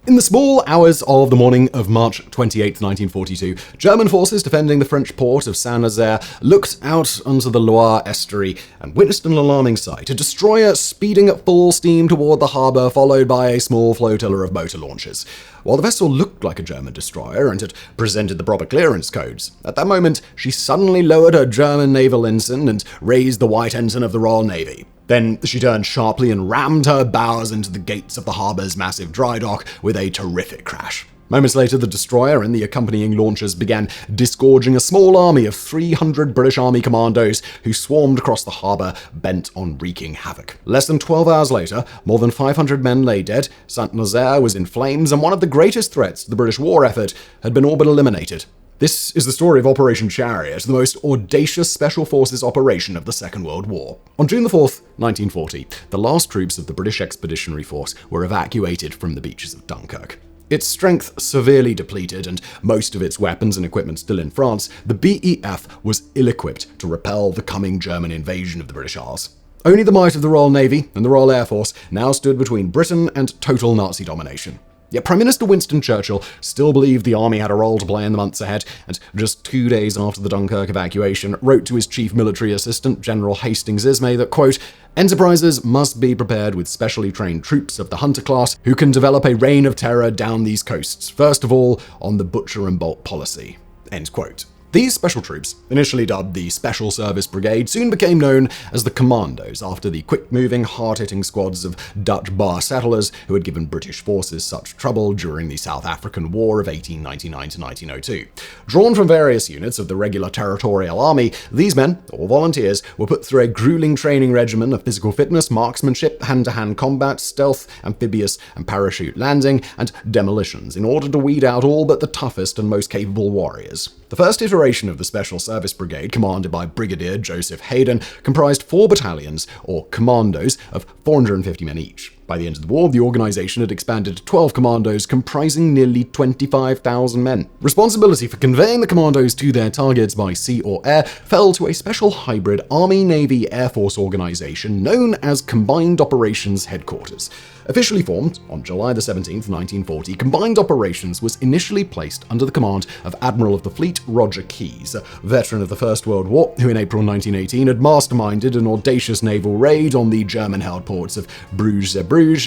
In the small hours of the morning of March 28, 1942, German forces defending the French port of Saint-Nazaire looked out onto the Loire estuary and witnessed an alarming sight: a destroyer speeding at full steam toward the harbour, followed by a small flotilla of motor launchers. While the vessel looked like a German destroyer and had presented the proper clearance codes, at that moment she suddenly lowered her German naval ensign and raised the white ensign of the Royal Navy. Then she turned sharply and rammed her bows into the gates of the harbour's massive dry dock with a terrific crash. Moments later, the destroyer and the accompanying launchers began disgorging a small army of 300 British Army commandos who swarmed across the harbour, bent on wreaking havoc. Less than 12 hours later, more than 500 men lay dead, Saint-Nazaire was in flames, and one of the greatest threats to the British war effort had been all but eliminated. This is the story of Operation Chariot, the most audacious special forces operation of the Second World War. On June 4th, 1940, the last troops of the British Expeditionary Force were evacuated from the beaches of Dunkirk. Its strength severely depleted and most of its weapons and equipment still in France, the BEF was ill-equipped to repel the coming German invasion of the British Isles. Only the might of the Royal Navy and the Royal Air Force now stood between Britain and total Nazi domination. Yet Prime Minister Winston Churchill still believed the army had a role to play in the months ahead, and just 2 days after the Dunkirk evacuation, wrote to his chief military assistant, General Hastings Ismay, that, quote, "Enterprises must be prepared with specially trained troops of the Hunter class who can develop a reign of terror down these coasts, first of all on the butcher and bolt policy." End quote. These special troops, initially dubbed the Special Service Brigade, soon became known as the Commandos, after the quick-moving, hard-hitting squads of Dutch bar settlers who had given British forces such trouble during the South African War of 1899 to 1902. Drawn from various units of the regular territorial army, these men, or volunteers, were put through a grueling training regimen of physical fitness, marksmanship, hand-to-hand combat, stealth, amphibious and parachute landing, and demolitions in order to weed out all but the toughest and most capable warriors. The first iteration of the Special Service Brigade, commanded by Brigadier Joseph Hayden, comprised 4 battalions, or Commandos, of 450 men each. By the end of the war, the organization had expanded to 12 commandos, comprising nearly 25,000 men. Responsibility for conveying the commandos to their targets by sea or air fell to a special hybrid Army-Navy-Air Force organization known as Combined Operations Headquarters. Officially formed on July 17, 1940, Combined Operations was initially placed under the command of Admiral of the Fleet Roger Keyes, a veteran of the First World War, who in April 1918 had masterminded an audacious naval raid on the German-held ports of Bruges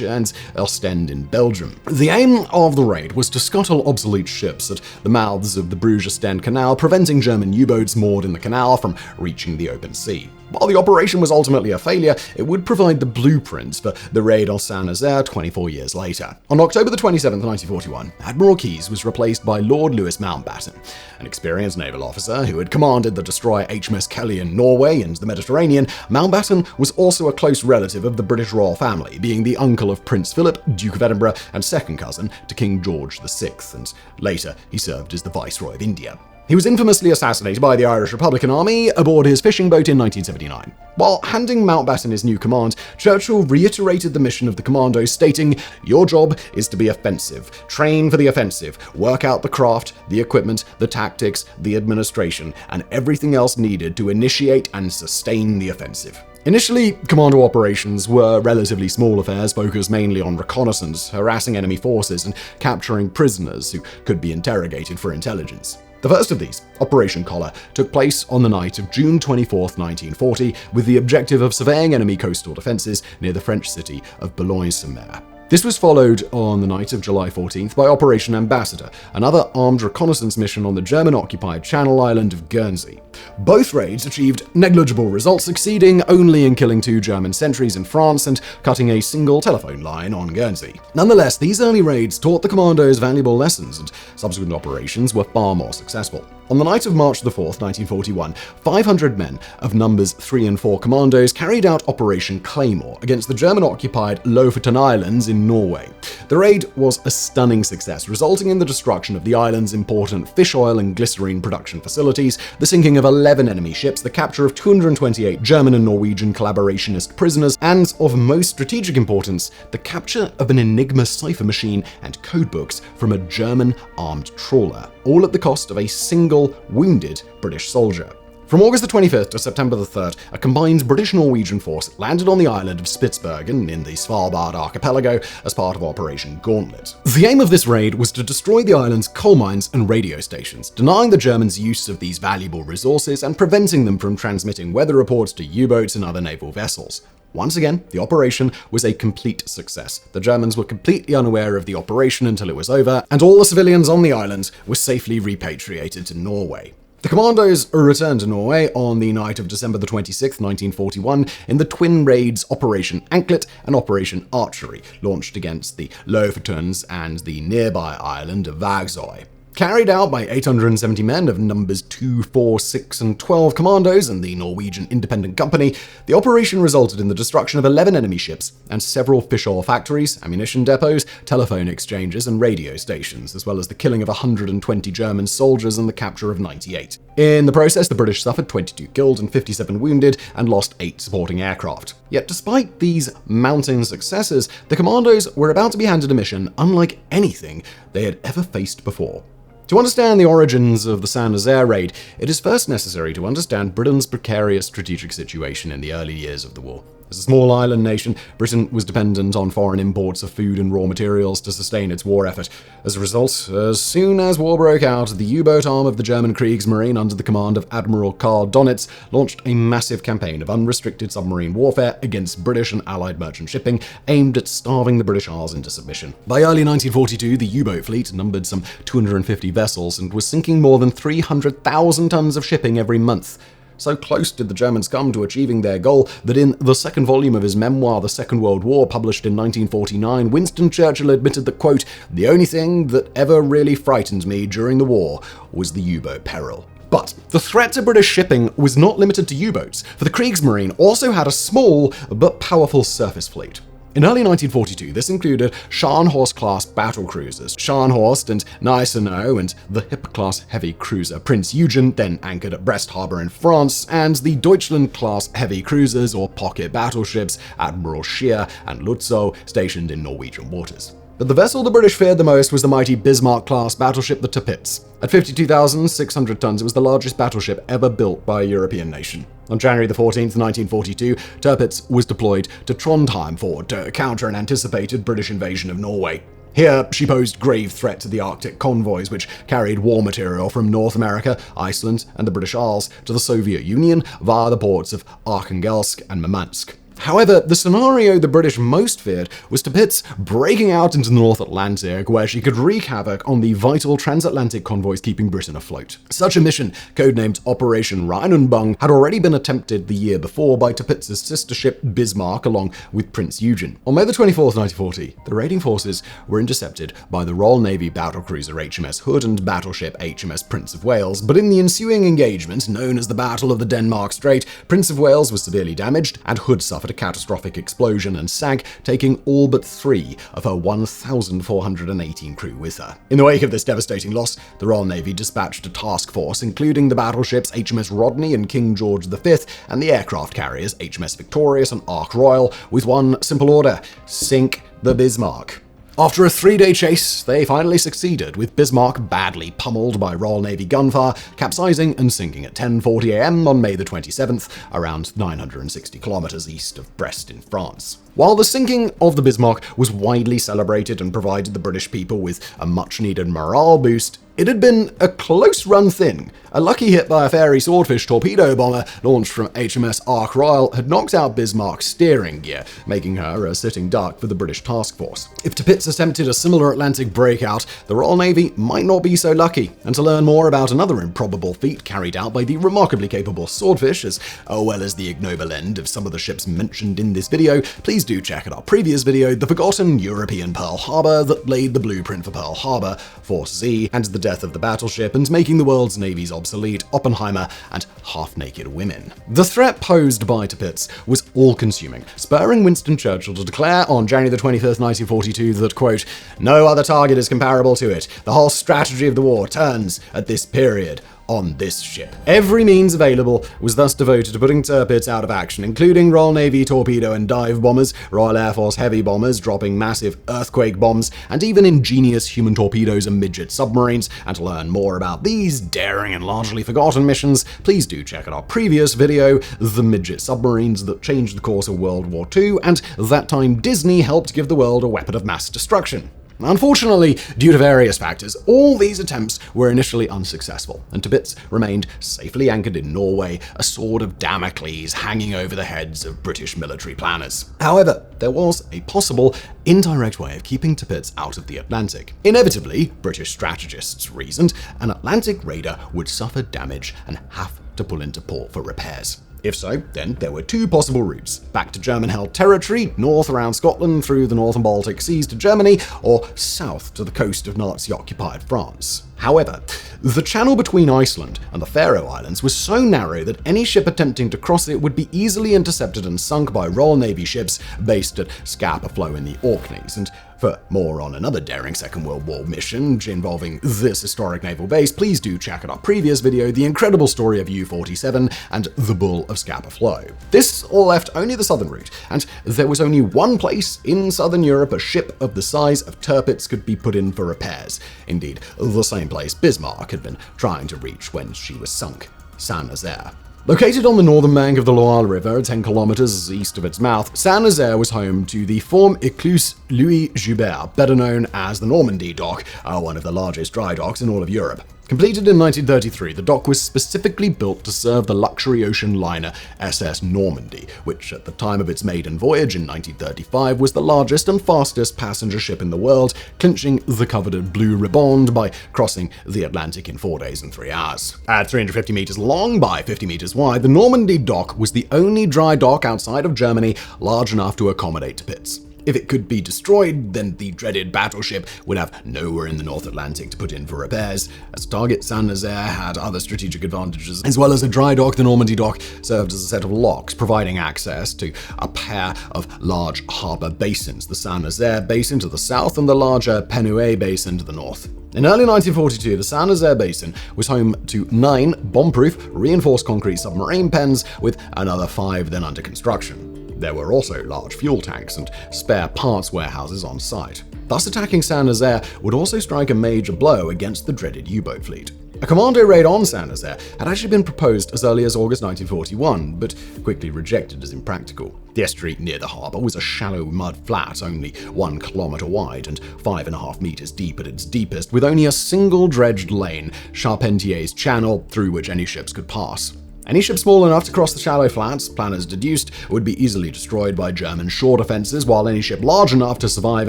and Ostend in Belgium. The aim of the raid was to scuttle obsolete ships at the mouths of the Bruges-Ostend Canal, preventing German U-boats moored in the canal from reaching the open sea. While the operation was ultimately a failure, it would provide the blueprint for the raid on Saint-Nazaire 24 years later. On October 27, 1941, Admiral Keyes was replaced by Lord Louis Mountbatten, an experienced naval officer who had commanded the destroyer HMS Kelly in Norway and the Mediterranean. Mountbatten was also a close relative of the British royal family, being the uncle of Prince Philip, Duke of Edinburgh, and second cousin to King George VI, and later he served as the Viceroy of India. He was infamously assassinated by the Irish Republican Army aboard his fishing boat in 1979. While handing Mountbatten his new command, Churchill reiterated the mission of the Commandos, stating, "Your job is to be offensive. Train for the offensive. Work out the craft, the equipment, the tactics, the administration, and everything else needed to initiate and sustain the offensive." Initially, commando operations were relatively small affairs focused mainly on reconnaissance, harassing enemy forces, and capturing prisoners who could be interrogated for intelligence. The first of these, Operation Collar, took place on the night of June 24, 1940, with the objective of surveying enemy coastal defenses near the French city of Boulogne-sur-Mer. This was followed on the night of July 14th by Operation Ambassador, another armed reconnaissance mission on the German-occupied Channel Island of Guernsey. Both raids achieved negligible results, succeeding only in killing 2 German sentries in France and cutting a single telephone line on Guernsey. Nonetheless, these early raids taught the Commandos valuable lessons, and subsequent operations were far more successful. On the night of March 4, 1941, 500 men of numbers 3 and 4 Commandos carried out Operation Claymore against the German-occupied Lofoten Islands in Norway. The raid was a stunning success, resulting in the destruction of the island's important fish oil and glycerine production facilities, the sinking of 11 enemy ships, the capture of 228 German and Norwegian collaborationist prisoners, and, of most strategic importance, the capture of an Enigma cipher machine and codebooks from a German armed trawler, all at the cost of a single wounded British soldier. From August the 25th to September the 3rd, a combined British-Norwegian force landed on the island of Spitsbergen in the Svalbard archipelago as part of Operation Gauntlet. The aim of this raid was to destroy the island's coal mines and radio stations, denying the Germans use of these valuable resources and preventing them from transmitting weather reports to U-boats and other naval vessels. Once again, the operation was a complete success. The Germans were completely unaware of the operation until it was over, and all the civilians on the island were safely repatriated to Norway. The Commandos returned to Norway on the night of December the 26th, 1941, in the twin raids Operation Anklet and Operation Archery, launched against the Lofoten and the nearby island of Vagsøy. Carried out by 870 men of numbers 2, 4, 6, and 12 commandos and the Norwegian Independent Company, the operation resulted in the destruction of 11 enemy ships and several fish oil factories, ammunition depots, telephone exchanges, and radio stations, as well as the killing of 120 German soldiers and the capture of 98. In the process, the British suffered 22 killed and 57 wounded and lost 8 supporting aircraft. Yet despite these mounting successes, the Commandos were about to be handed a mission unlike anything they had ever faced before. To understand the origins of the Saint-Nazaire Raid, it is first necessary to understand Britain's precarious strategic situation in the early years of the war. As a small island nation, Britain was dependent on foreign imports of food and raw materials to sustain its war effort. As a result, as soon as war broke out, the U-boat arm of the German Kriegsmarine under the command of Admiral Karl Donitz launched a massive campaign of unrestricted submarine warfare against British and Allied merchant shipping, aimed at starving the British Isles into submission. By early 1942, the U-boat fleet numbered some 250 vessels and was sinking more than 300,000 tons of shipping every month. So close did the Germans come to achieving their goal that in the second volume of his memoir, The Second World War, published in 1949, Winston Churchill admitted that, quote, "The only thing that ever really frightened me during the war was the U-boat peril." But the threat to British shipping was not limited to U-boats, for the Kriegsmarine also had a small but powerful surface fleet. In early 1942, this included Scharnhorst-class battlecruisers, Scharnhorst and Gneisenau, and the Hip-class heavy cruiser Prince Eugen, then anchored at Brest Harbor in France, and the Deutschland-class heavy cruisers or pocket battleships Admiral Scheer and Lutzow, stationed in Norwegian waters. But the vessel the British feared the most was the mighty Bismarck-class battleship the Tirpitz. At 52,600 tons, it was the largest battleship ever built by a European nation. On January 14, 1942, Tirpitz was deployed to Trondheim Fort to counter an anticipated British invasion of Norway. Here, she posed grave threat to the Arctic convoys, which carried war material from North America, Iceland, and the British Isles to the Soviet Union via the ports of Arkhangelsk and Murmansk. However, the scenario the British most feared was Tirpitz breaking out into the North Atlantic, where she could wreak havoc on the vital transatlantic convoys keeping Britain afloat. Such a mission, codenamed Operation Rheinenbung, had already been attempted the year before by Tirpitz's sister ship Bismarck along with Prince Eugen. On May 24, 1940, the raiding forces were intercepted by the Royal Navy battlecruiser HMS Hood and battleship HMS Prince of Wales, but in the ensuing engagement, known as the Battle of the Denmark Strait, Prince of Wales was severely damaged and Hood suffered a catastrophic explosion and sank, taking all but 3 of her 1,418 crew with her. In the wake of this devastating loss, the Royal Navy dispatched a task force, including the battleships HMS Rodney and King George V, and the aircraft carriers HMS Victorious and Ark Royal, with one simple order: sink the Bismarck. After a 3-day chase, they finally succeeded, with Bismarck badly pummeled by Royal Navy gunfire, capsizing and sinking at 10:40 a.m. on May the 27th, around 960 kilometers east of Brest in France. While the sinking of the Bismarck was widely celebrated and provided the British people with a much-needed morale boost, it had been a close-run thing. A lucky hit by a Fairey Swordfish torpedo bomber launched from HMS Ark Royal had knocked out Bismarck's steering gear, making her a sitting duck for the British task force. If Tirpitz attempted a similar Atlantic breakout, the Royal Navy might not be so lucky. And to learn more about another improbable feat carried out by the remarkably capable Swordfish, as well as the ignoble end of some of the ships mentioned in this video, please do check out our previous video, The Forgotten European Pearl Harbor, that laid the blueprint for Pearl Harbor, Force Z, and the death of the battleship and making the world's navies obsolete, Oppenheimer, and half-naked women. The threat posed by Tirpitz was all-consuming, spurring Winston Churchill to declare on January 25th, 1942 that, quote, "No other target is comparable to it. The whole strategy of the war turns at this period on this ship. Every means available was thus devoted to putting Tirpitz out of action, including Royal Navy torpedo and dive bombers, Royal Air Force heavy bombers dropping massive earthquake bombs, and even ingenious human torpedoes and midget submarines. And to learn more about these daring and largely forgotten missions, please do check out our previous video, The Midget Submarines That Changed the Course of World War II, and That Time Disney Helped Give the World a Weapon of Mass Destruction. Unfortunately, due to various factors, all these attempts were initially unsuccessful, and Tirpitz remained safely anchored in Norway, a sword of Damocles hanging over the heads of British military planners. However, there was a possible, indirect way of keeping Tirpitz out of the Atlantic. Inevitably, British strategists reasoned, an Atlantic raider would suffer damage and have to pull into port for repairs. If so, then there were two possible routes: back to German-held territory, north around Scotland through the northern Baltic seas to Germany, or south to the coast of Nazi-occupied France. However, the channel between Iceland and the Faroe Islands was so narrow that any ship attempting to cross it would be easily intercepted and sunk by Royal Navy ships based at Scapa Flow in the Orkneys. And for more on another daring Second World War mission involving this historic naval base, please do check out our previous video, The Incredible Story of U-47 and The Bull of Scapa Flow. This all left only the southern route, and there was only one place in southern Europe a ship of the size of Tirpitz could be put in for repairs. Indeed, the same place Bismarck had been trying to reach when she was sunk: Saint-Nazaire. Located on the northern bank of the Loire River, 10 kilometers east of its mouth, Saint-Nazaire was home to the Forme Écluse Louis Joubert, better known as the Normandy dock, one of the largest dry docks in all of Europe. Completed in 1933, the dock was specifically built to serve the luxury ocean liner SS Normandy, which at the time of its maiden voyage in 1935 was the largest and fastest passenger ship in the world, clinching the coveted Blue Riband by crossing the Atlantic in 4 days and 3 hours. At 350 meters long by 50 meters wide, the Normandy dock was the only dry dock outside of Germany large enough to accommodate Tirpitz. If it could be destroyed, then the dreaded battleship would have nowhere in the North Atlantic to put in for repairs. As a target, Saint-Nazaire had other strategic advantages. As well as a dry dock, the Normandy dock served as a set of locks, providing access to a pair of large harbor basins, the Saint-Nazaire Basin to the south and the larger Penouet Basin to the north. In early 1942, the Saint-Nazaire Basin was home to 9 bomb-proof, reinforced concrete submarine pens, with another 5 then under construction. There were also large fuel tanks and spare parts warehouses on site. Thus, attacking Saint-Nazaire would also strike a major blow against the dreaded U-boat fleet. A commando raid on Saint-Nazaire had actually been proposed as early as August 1941, but quickly rejected as impractical. The estuary near the harbour was a shallow mud flat, only 1 kilometre wide and 5.5 metres deep at its deepest, with only a single dredged lane, Charpentier's Channel, through which any ships could pass. Any ship small enough to cross the shallow flats, planners deduced, would be easily destroyed by German shore defences, while any ship large enough to survive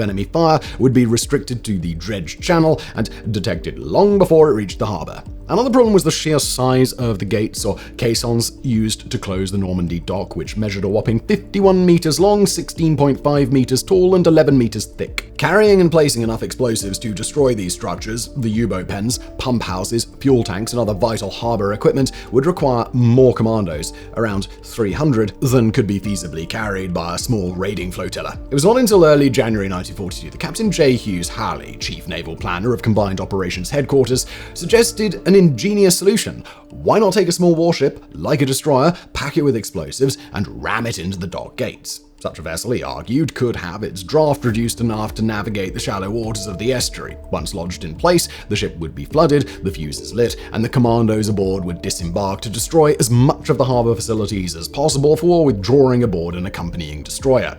enemy fire would be restricted to the dredged channel and detected long before it reached the harbour. Another problem was the sheer size of the gates or caissons used to close the Normandy dock, which measured a whopping 51 meters long, 16.5 meters tall, and 11 meters thick. Carrying and placing enough explosives to destroy these structures, the U-boat pens, pump houses, fuel tanks, and other vital harbor equipment would require more commandos, around 300, than could be feasibly carried by a small raiding flotilla. It was not until early January 1942 that Captain J. Hughes Halley, Chief Naval Planner of Combined Operations Headquarters, suggested an ingenious solution. Why not take a small warship, like a destroyer, pack it with explosives, and ram it into the dock gates? Such a vessel, he argued, could have its draft reduced enough to navigate the shallow waters of the estuary. Once lodged in place, the ship would be flooded, the fuses lit, and the commandos aboard would disembark to destroy as much of the harbour facilities as possible before withdrawing aboard an accompanying destroyer.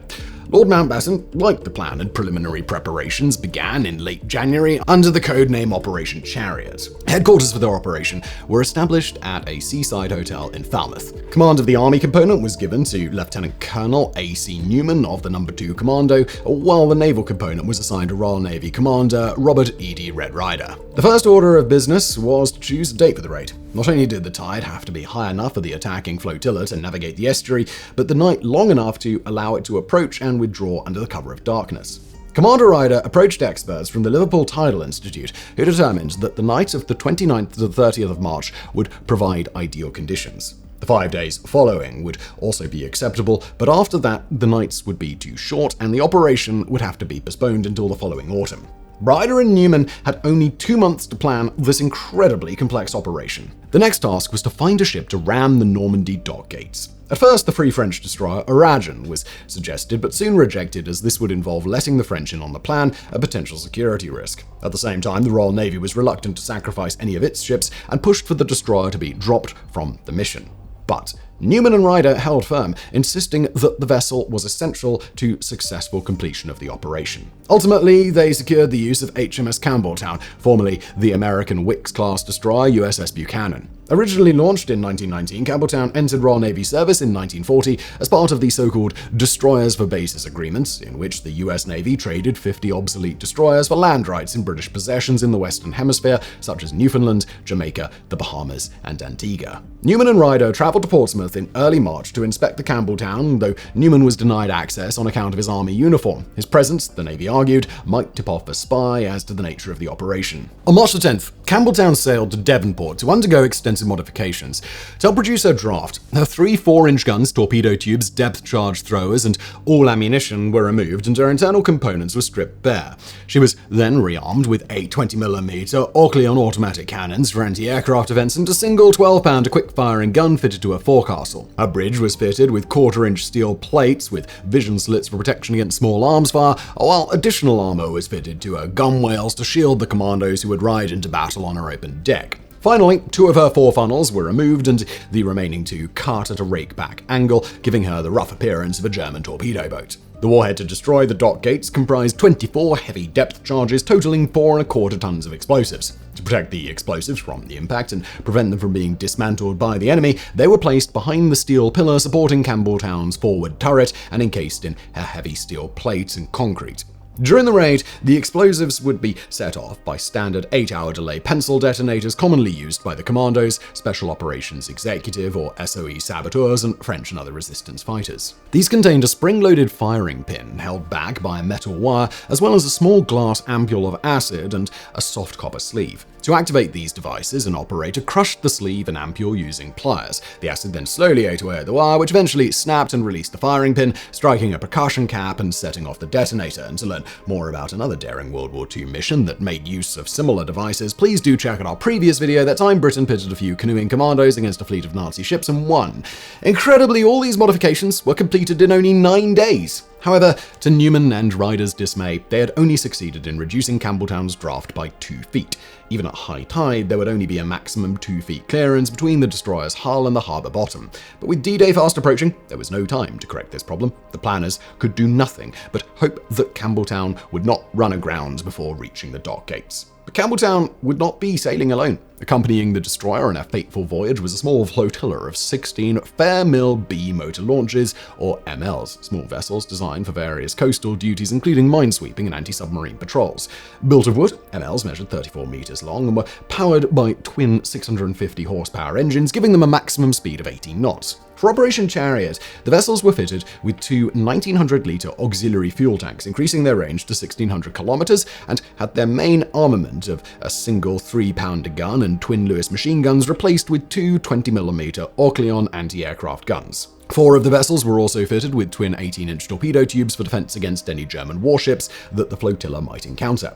Lord Mountbatten liked the plan, and preliminary preparations began in late January under the codename Operation Chariot. Headquarters for the operation were established at a seaside hotel in Falmouth. Command of the Army component was given to Lieutenant Colonel A.C. Newman of the No. 2 Commando, while the naval component was assigned to Royal Navy Commander Robert E.D. Red Ryder. The first order of business was to choose a date for the raid. Not only did the tide have to be high enough for the attacking flotilla to navigate the estuary, but the night long enough to allow it to approach and withdraw under the cover of darkness. Commander Ryder approached experts from the Liverpool Tidal Institute, who determined that the night of the 29th to the 30th of March would provide ideal conditions. The 5 days following would also be acceptable, but after that, the nights would be too short and the operation would have to be postponed until the following autumn. Ryder and Newman had only 2 months to plan this incredibly complex operation. The next task was to find a ship to ram the Normandy dock gates. At first, the Free French destroyer Oragon was suggested, but soon rejected as this would involve letting the French in on the plan, a potential security risk. At the same time, the Royal Navy was reluctant to sacrifice any of its ships and pushed for the destroyer to be dropped from the mission. But Newman and Ryder held firm, insisting that the vessel was essential to successful completion of the operation. Ultimately, they secured the use of HMS Campbeltown, formerly the American Wickes-class destroyer USS Buchanan. Originally launched in 1919, Campbeltown entered Royal Navy service in 1940 as part of the so-called Destroyers for Bases agreements, in which the US Navy traded 50 obsolete destroyers for land rights in British possessions in the Western Hemisphere, such as Newfoundland, Jamaica, the Bahamas, and Antigua. Newman and Ryder traveled to Portsmouth in early March to inspect the Campbeltown, though Newman was denied access on account of his Army uniform. His presence, the Navy argued, might tip off a spy as to the nature of the operation. On March 10th, Campbeltown sailed to Devonport to undergo extensive modifications. To help reduce her draft, her 3 4-inch guns, torpedo tubes, depth charge throwers, and all ammunition were removed, and her internal components were stripped bare. She was then rearmed with 8 20mm Orcleon automatic cannons for anti-aircraft defense and a single 12-pounder quick-firing gun fitted to her forecastle. Her bridge was fitted with 1/4-inch steel plates with vision slits for protection against small arms fire, while additional armor was fitted to her gunwales to shield the commandos who would ride into battle on her open deck. Finally, 2 of her 4 funnels were removed and the remaining 2 cut at a rake-back angle, giving her the rough appearance of a German torpedo boat. The warhead to destroy the dock gates comprised 24 heavy depth charges totaling 4 1/4 tons of explosives. To protect the explosives from the impact and prevent them from being dismantled by the enemy, they were placed behind the steel pillar supporting Campbeltown's forward turret and encased in her heavy steel plates and concrete. During the raid, the explosives would be set off by standard 8-hour delay pencil detonators commonly used by the Commandos, Special Operations Executive or SOE saboteurs, and French and other resistance fighters. These contained a spring-loaded firing pin held back by a metal wire, as well as a small glass ampule of acid and a soft copper sleeve. To activate these devices, an operator crushed the sleeve and ampule using pliers. The acid then slowly ate away at the wire, which eventually snapped and released the firing pin, striking a percussion cap and setting off the detonator. And to learn more about another daring World War II mission that made use of similar devices, please do check out our previous video that time Britain pitted a few canoeing commandos against a fleet of Nazi ships and won. Incredibly, all these modifications were completed in only 9 days. However, to Newman and Ryder's dismay, they had only succeeded in reducing Campbeltown's draft by 2 feet. Even at high tide, there would only be a maximum 2 feet clearance between the destroyer's hull and the harbour bottom. But with D-Day fast approaching, there was no time to correct this problem. The planners could do nothing but hope that Campbeltown would not run aground before reaching the dock gates. But Campbeltown would not be sailing alone. Accompanying the destroyer on her fateful voyage was a small flotilla of 16 Fairmill B motor launches, or MLs, small vessels designed for various coastal duties including minesweeping and anti-submarine patrols. Built of wood, MLs measured 34 meters long and were powered by twin 650 horsepower engines, giving them a maximum speed of 18 knots. For Operation Chariot, the vessels were fitted with 2 1900-litre auxiliary fuel tanks, increasing their range to 1600 kilometers, and had their main armament of a single 3-pounder gun and twin Lewis machine guns replaced with 2 20mm Orcleon anti-aircraft guns. 4 of the vessels were also fitted with twin 18-inch torpedo tubes for defense against any German warships that the flotilla might encounter.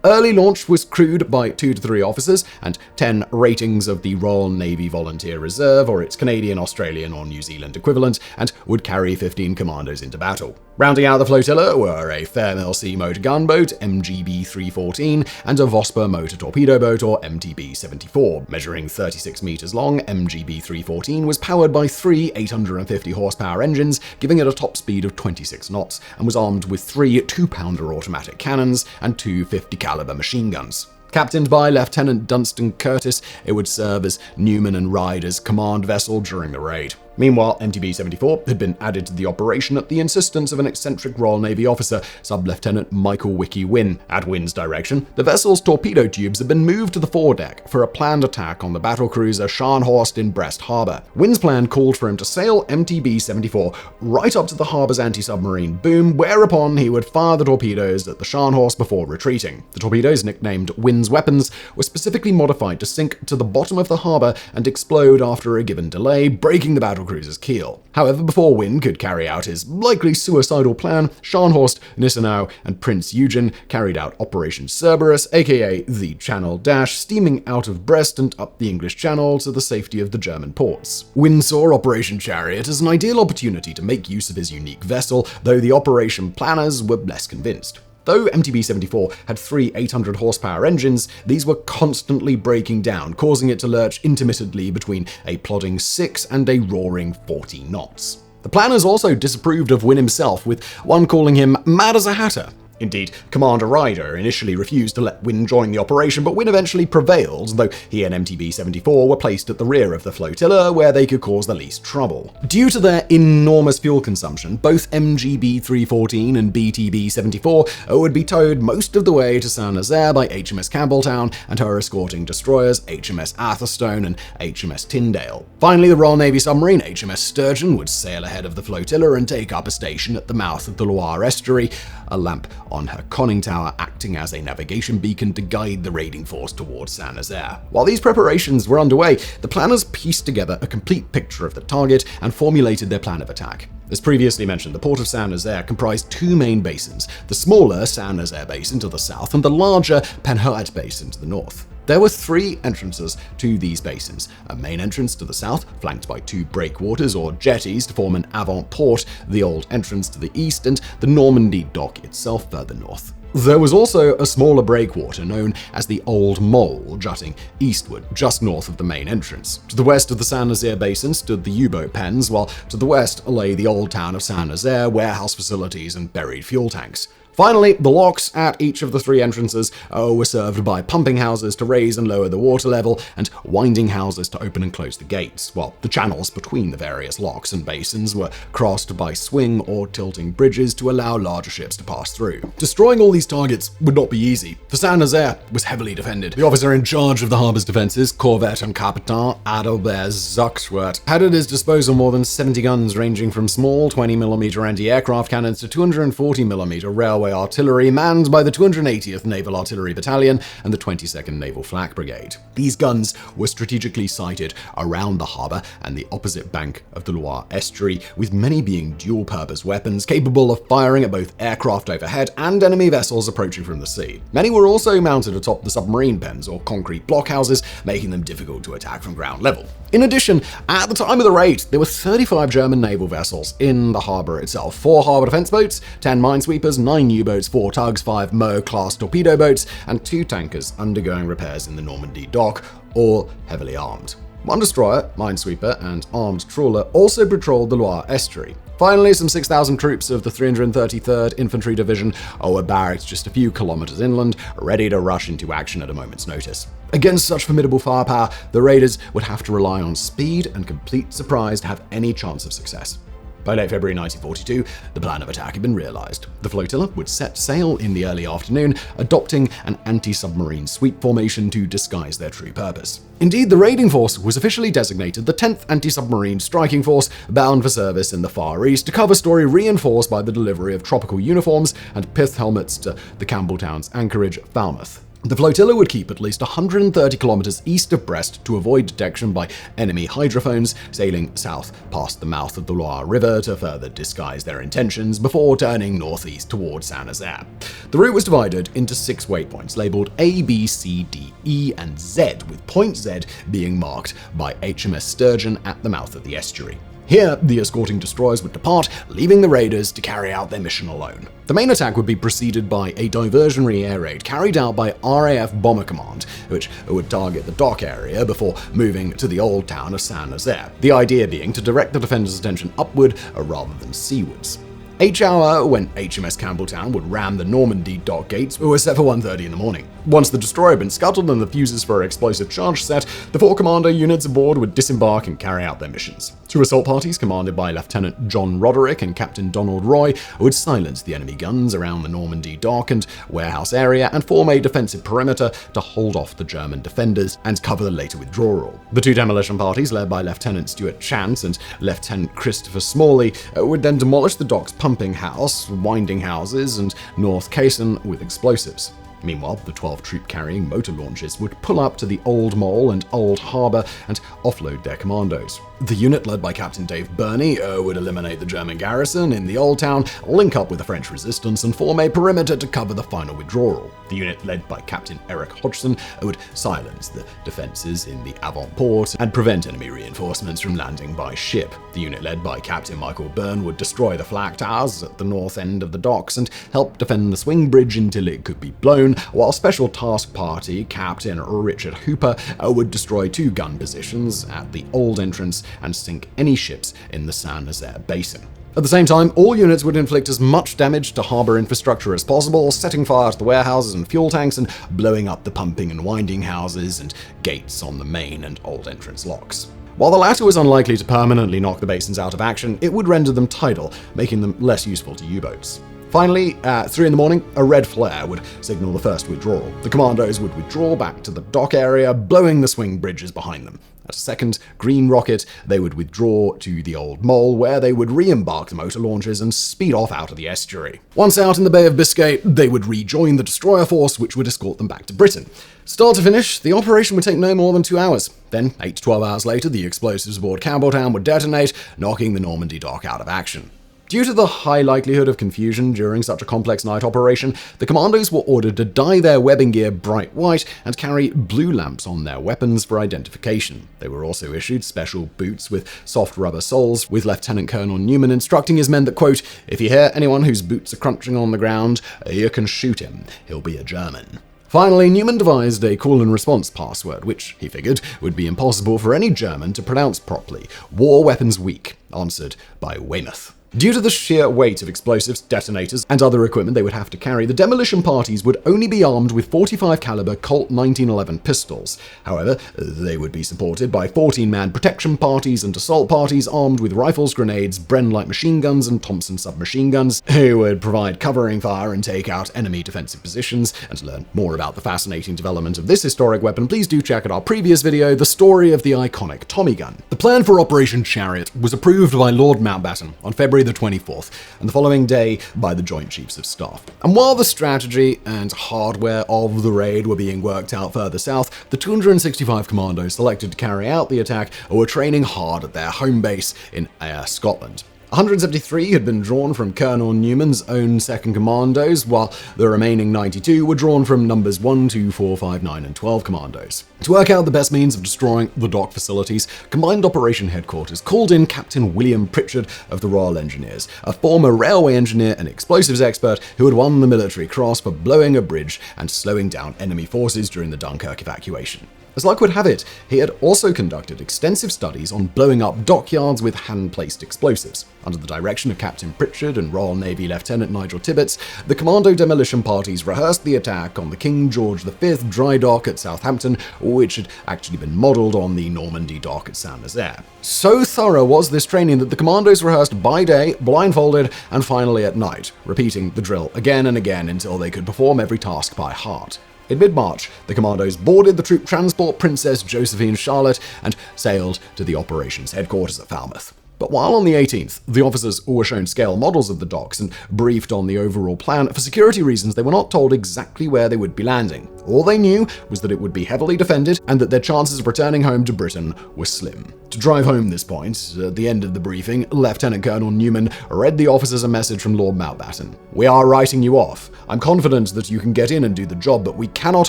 Early launch was crewed by 2 to 3 officers and 10 ratings of the Royal Navy Volunteer Reserve or its Canadian, Australian or New Zealand equivalent, and would carry 15 commandos into battle. Rounding out the flotilla were a Fairmill C motor gunboat, MGB 314, and a Vosper motor torpedo boat, or MTB 74. Measuring 36 meters long, MGB 314 was powered by 3 850 horsepower engines, giving it a top speed of 26 knots, and was armed with 3 2-pounder automatic cannons and 2 50-caliber machine guns. Captained by Lieutenant Dunstan Curtis, it would serve as Newman and Ryder's command vessel during the raid. Meanwhile, MTB-74 had been added to the operation at the insistence of an eccentric Royal Navy officer, Sub-Lieutenant Michael Wiki Wynne. At Wynne's direction, the vessel's torpedo tubes had been moved to the foredeck for a planned attack on the battlecruiser Scharnhorst in Brest Harbor. Wynne's plan called for him to sail MTB-74 right up to the harbor's anti-submarine boom, whereupon he would fire the torpedoes at the Scharnhorst before retreating. The torpedoes, nicknamed Wynne's weapons, were specifically modified to sink to the bottom of the harbor and explode after a given delay, breaking the battlecruiser cruiser's keel. However, before Wynne could carry out his likely suicidal plan, Scharnhorst, Gneisenau, and Prince Eugen carried out Operation Cerberus, aka the Channel Dash, steaming out of Brest and up the English Channel to the safety of the German ports. Wynne saw Operation Chariot as an ideal opportunity to make use of his unique vessel, though the operation planners were less convinced. Though MTB-74 had 3 800-horsepower engines, these were constantly breaking down, causing it to lurch intermittently between a plodding 6 and a roaring 40 knots. The planners also disapproved of Wynne himself, with one calling him mad as a hatter. Indeed, Commander Ryder initially refused to let Wynne join the operation, but Wynne eventually prevailed, though he and MTB-74 were placed at the rear of the flotilla, where they could cause the least trouble. Due to their enormous fuel consumption, both MGB-314 and BTB-74 would be towed most of the way to Saint-Nazaire by HMS Campbeltown and her escorting destroyers HMS Atherstone and HMS Tyndale. Finally, the Royal Navy submarine HMS Sturgeon would sail ahead of the flotilla and take up a station at the mouth of the Loire estuary, a lamp on her conning tower acting as a navigation beacon to guide the raiding force towards Saint-Nazaire. While these preparations were underway, the planners pieced together a complete picture of the target and formulated their plan of attack. As previously mentioned, the port of Saint-Nazaire comprised 2 main basins, the smaller Saint-Nazaire Basin to the south and the larger Penhoet Basin to the north. There were 3 entrances to these basins, a main entrance to the south, flanked by 2 breakwaters or jetties to form an avant-port, the old entrance to the east, and the Normandy dock itself further north. There was also a smaller breakwater known as the Old Mole, jutting eastward, just north of the main entrance. To the west of the Saint-Nazaire Basin stood the U-boat pens, while to the west lay the old town of Saint-Nazaire, warehouse facilities, and buried fuel tanks. Finally, the locks at each of the 3 entrances were served by pumping houses to raise and lower the water level, and winding houses to open and close the gates, while the channels between the various locks and basins were crossed by swing or tilting bridges to allow larger ships to pass through. Destroying all these targets would not be easy, for Saint-Nazaire was heavily defended. The officer in charge of the harbor's defenses, Corvette and Captain Adalbert Zuxwert, had at his disposal more than 70 guns ranging from small 20mm anti-aircraft cannons to 240mm railway artillery, manned by the 280th Naval Artillery Battalion and the 22nd Naval Flak Brigade. These guns were strategically sited around the harbour and the opposite bank of the Loire estuary, with many being dual-purpose weapons capable of firing at both aircraft overhead and enemy vessels approaching from the sea. Many were also mounted atop the submarine pens or concrete blockhouses, making them difficult to attack from ground level. In addition, at the time of the raid, there were 35 German naval vessels in the harbour itself, 4 harbour defence boats, 10 minesweepers, 9 U-boats, 4 tugs, 5 Meaux-class torpedo boats, and 2 tankers undergoing repairs in the Normandy dock, all heavily armed. 1 destroyer, minesweeper, and armed trawler also patrolled the Loire estuary. Finally, some 6,000 troops of the 333rd Infantry Division were barracked just a few kilometers inland, ready to rush into action at a moment's notice. Against such formidable firepower, the raiders would have to rely on speed and complete surprise to have any chance of success. By late February 1942, the plan of attack had been realized. The flotilla would set sail in the early afternoon, adopting an anti-submarine sweep formation to disguise their true purpose. Indeed, the raiding force was officially designated the 10th Anti-Submarine Striking Force, bound for service in the Far East, a cover story reinforced by the delivery of tropical uniforms and pith helmets to the Campbelltown's anchorage, Falmouth. The flotilla would keep at least 130 kilometers east of Brest to avoid detection by enemy hydrophones, sailing south past the mouth of the Loire River to further disguise their intentions before turning northeast towards Saint-Nazaire. The route was divided into 6 waypoints labeled A, B, C, D, E, and Z, with point Z being marked by HMS Sturgeon at the mouth of the estuary. Here, the escorting destroyers would depart, leaving the raiders to carry out their mission alone. The main attack would be preceded by a diversionary air raid carried out by RAF Bomber Command, which would target the dock area before moving to the old town of Saint-Nazaire, the idea being to direct the defenders' attention upward rather than seawards. Each hour when HMS Campbeltown would ram the Normandy dock gates were set for 1:30 in the morning. Once the destroyer had been scuttled and the fuses for her explosive charge set, the 4 commando units aboard would disembark and carry out their missions. 2 assault parties commanded by Lieutenant John Roderick and Captain Donald Roy would silence the enemy guns around the Normandy dock and warehouse area and form a defensive perimeter to hold off the German defenders and cover the later withdrawal. The 2 demolition parties, led by Lieutenant Stuart Chance and Lieutenant Christopher Smalley, would then demolish the dock's pumping house, winding houses, and north caisson with explosives. Meanwhile, the 12 troop-carrying motor launches would pull up to the Old Mole and Old Harbour and offload their commandos. The unit led by Captain Dave Burney would eliminate the German garrison in the Old Town, link up with the French resistance, and form a perimeter to cover the final withdrawal. The unit led by Captain Eric Hodgson would silence the defences in the avant-port and prevent enemy reinforcements from landing by ship. The unit led by Captain Michael Byrne would destroy the flak towers at the north end of the docks and help defend the swing bridge until it could be blown, while Special Task Party Captain Richard Hooper would destroy 2 gun positions at the old entrance and sink any ships in the Saint-Nazaire basin. At the same time, all units would inflict as much damage to harbour infrastructure as possible, setting fire to the warehouses and fuel tanks and blowing up the pumping and winding houses and gates on the main and old entrance locks. While the latter was unlikely to permanently knock the basins out of action, it would render them tidal, making them less useful to U-boats. Finally, at 3 a.m, a red flare would signal the first withdrawal. The Commandos would withdraw back to the dock area, blowing the swing bridges behind them. At a second green rocket, they would withdraw to the Old Mole, where they would re-embark the motor launchers and speed off out of the estuary. Once out in the Bay of Biscay, they would rejoin the destroyer force, which would escort them back to Britain. Start to finish, the operation would take no more than 2 hours. Then, 8 to 12 hours later, the explosives aboard Campbeltown would detonate, knocking the Normandy dock out of action. Due to the high likelihood of confusion during such a complex night operation, the Commandos were ordered to dye their webbing gear bright white and carry blue lamps on their weapons for identification. They were also issued special boots with soft rubber soles, with Lieutenant Colonel Newman instructing his men that, quote, "If you hear anyone whose boots are crunching on the ground, you can shoot him. He'll be a German." Finally, Newman devised a call and response password, which, he figured, would be impossible for any German to pronounce properly. War weapons weak, answered by Weymouth. Due to the sheer weight of explosives, detonators, and other equipment they would have to carry, the demolition parties would only be armed with 45 caliber Colt 1911 pistols. However, they would be supported by 14-man protection parties and assault parties armed with rifles, grenades, Bren light machine guns, and Thompson submachine guns, who would provide covering fire and take out enemy defensive positions. And to learn more about the fascinating development of this historic weapon, please do check out our previous video, The Story of the Iconic Tommy Gun. The plan for Operation Chariot was approved by Lord Mountbatten on February the 24th, and the following day by the Joint Chiefs of Staff. And while the strategy and hardware of the raid were being worked out further south, the 265 commandos selected to carry out the attack were training hard at their home base in Ayr, Scotland. 173 had been drawn from Colonel Newman's own 2nd Commandos, while the remaining 92 were drawn from numbers 1, 2, 4, 5, 9, and 12 Commandos. To work out the best means of destroying the dock facilities, Combined Operation Headquarters called in Captain William Pritchard of the Royal Engineers, a former railway engineer and explosives expert who had won the Military Cross for blowing a bridge and slowing down enemy forces during the Dunkirk evacuation. As luck would have it, he had also conducted extensive studies on blowing up dockyards with hand-placed explosives. Under the direction of Captain Pritchard and Royal Navy Lieutenant Nigel Tirpitz, the Commando demolition parties rehearsed the attack on the King George V dry dock at Southampton, which had actually been modelled on the Normandy dock at Saint-Nazaire. So thorough was this training that the Commandos rehearsed by day, blindfolded, and finally at night, repeating the drill again and again until they could perform every task by heart. In mid-March, the Commandos boarded the troop transport Princess Josephine Charlotte and sailed to the operations headquarters at Falmouth. But while on the 18th, the officers were shown scale models of the docks and briefed on the overall plan, for security reasons they were not told exactly where they would be landing. All they knew was that it would be heavily defended and that their chances of returning home to Britain were slim. To drive home this point, at the end of the briefing, Lieutenant Colonel Newman read the officers a message from Lord Mountbatten. "We are writing you off. I'm confident that you can get in and do the job, but we cannot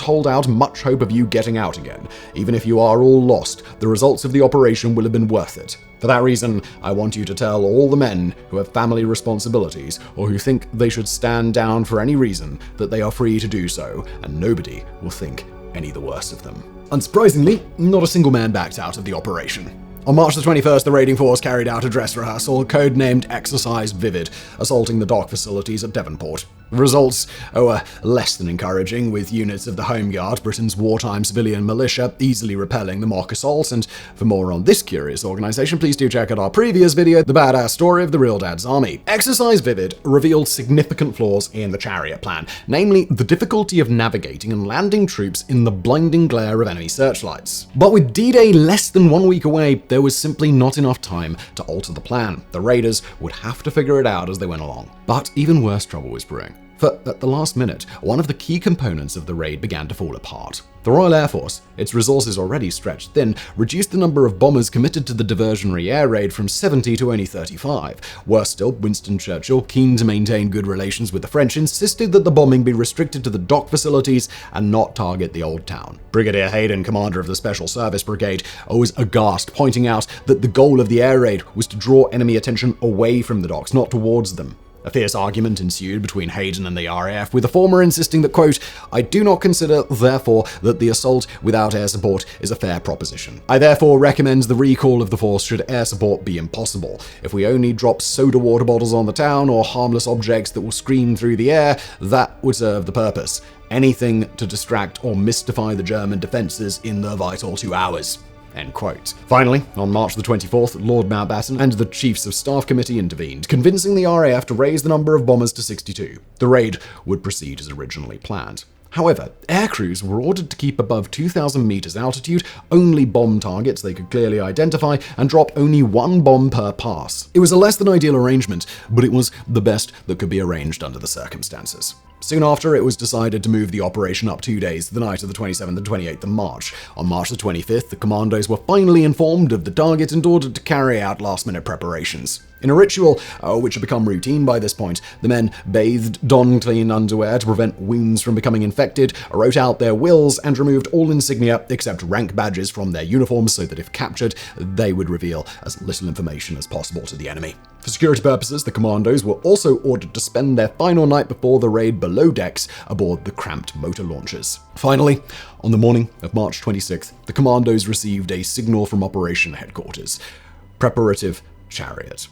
hold out much hope of you getting out again. Even if you are all lost, the results of the operation will have been worth it. For that reason, I want you to tell all the men who have family responsibilities or who think they should stand down for any reason that they are free to do so, and nobody will think any the worse of them." Unsurprisingly, not a single man backed out of the operation. On March the 21st, the raiding force carried out a dress rehearsal, codenamed Exercise Vivid, assaulting the dock facilities at Devonport. The results were less than encouraging, with units of the Home Guard, Britain's wartime civilian militia, easily repelling the mock assault. And for more on this curious organization, please do check out our previous video, The Badass Story of the Real Dad's Army. Exercise Vivid revealed significant flaws in the Chariot plan, namely the difficulty of navigating and landing troops in the blinding glare of enemy searchlights. But with D-Day less than 1 week away, there was simply not enough time to alter the plan. The raiders would have to figure it out as they went along. But even worse trouble was brewing. For at the last minute, one of the key components of the raid began to fall apart. The Royal Air Force, its resources already stretched thin, reduced the number of bombers committed to the diversionary air raid from 70 to only 35. Worse still, Winston Churchill, keen to maintain good relations with the French, insisted that the bombing be restricted to the dock facilities and not target the Old Town. Brigadier Hayden, commander of the Special Service Brigade, was aghast, pointing out that the goal of the air raid was to draw enemy attention away from the docks, not towards them. A fierce argument ensued between Hayden and the RAF, with the former insisting that, quote, "I do not consider, therefore, that the assault without air support is a fair proposition. I therefore recommend the recall of the force should air support be impossible. If we only drop soda water bottles on the town or harmless objects that will scream through the air, that would serve the purpose. Anything to distract or mystify the German defenses in the vital 2 hours." End quote. Finally, on March the 24th, Lord Mountbatten and the Chiefs of Staff Committee intervened, convincing the RAF to raise the number of bombers to 62. The raid would proceed as originally planned. However, air crews were ordered to keep above 2,000 meters altitude, only bomb targets they could clearly identify, and drop only one bomb per pass. It was a less than ideal arrangement, but it was the best that could be arranged under the circumstances. Soon after, it was decided to move the operation up 2 days to the night of the 27th and 28th of March. On March the 25th, the Commandos were finally informed of the target and ordered to carry out last-minute preparations. In a ritual, which had become routine by this point, the men bathed, donned clean underwear to prevent wounds from becoming infected, wrote out their wills, and removed all insignia except rank badges from their uniforms so that if captured, they would reveal as little information as possible to the enemy. For security purposes, the Commandos were also ordered to spend their final night before the raid below decks aboard the cramped motor launchers. Finally, on the morning of March 26th, the Commandos received a signal from Operation Headquarters: Preparative Chariot.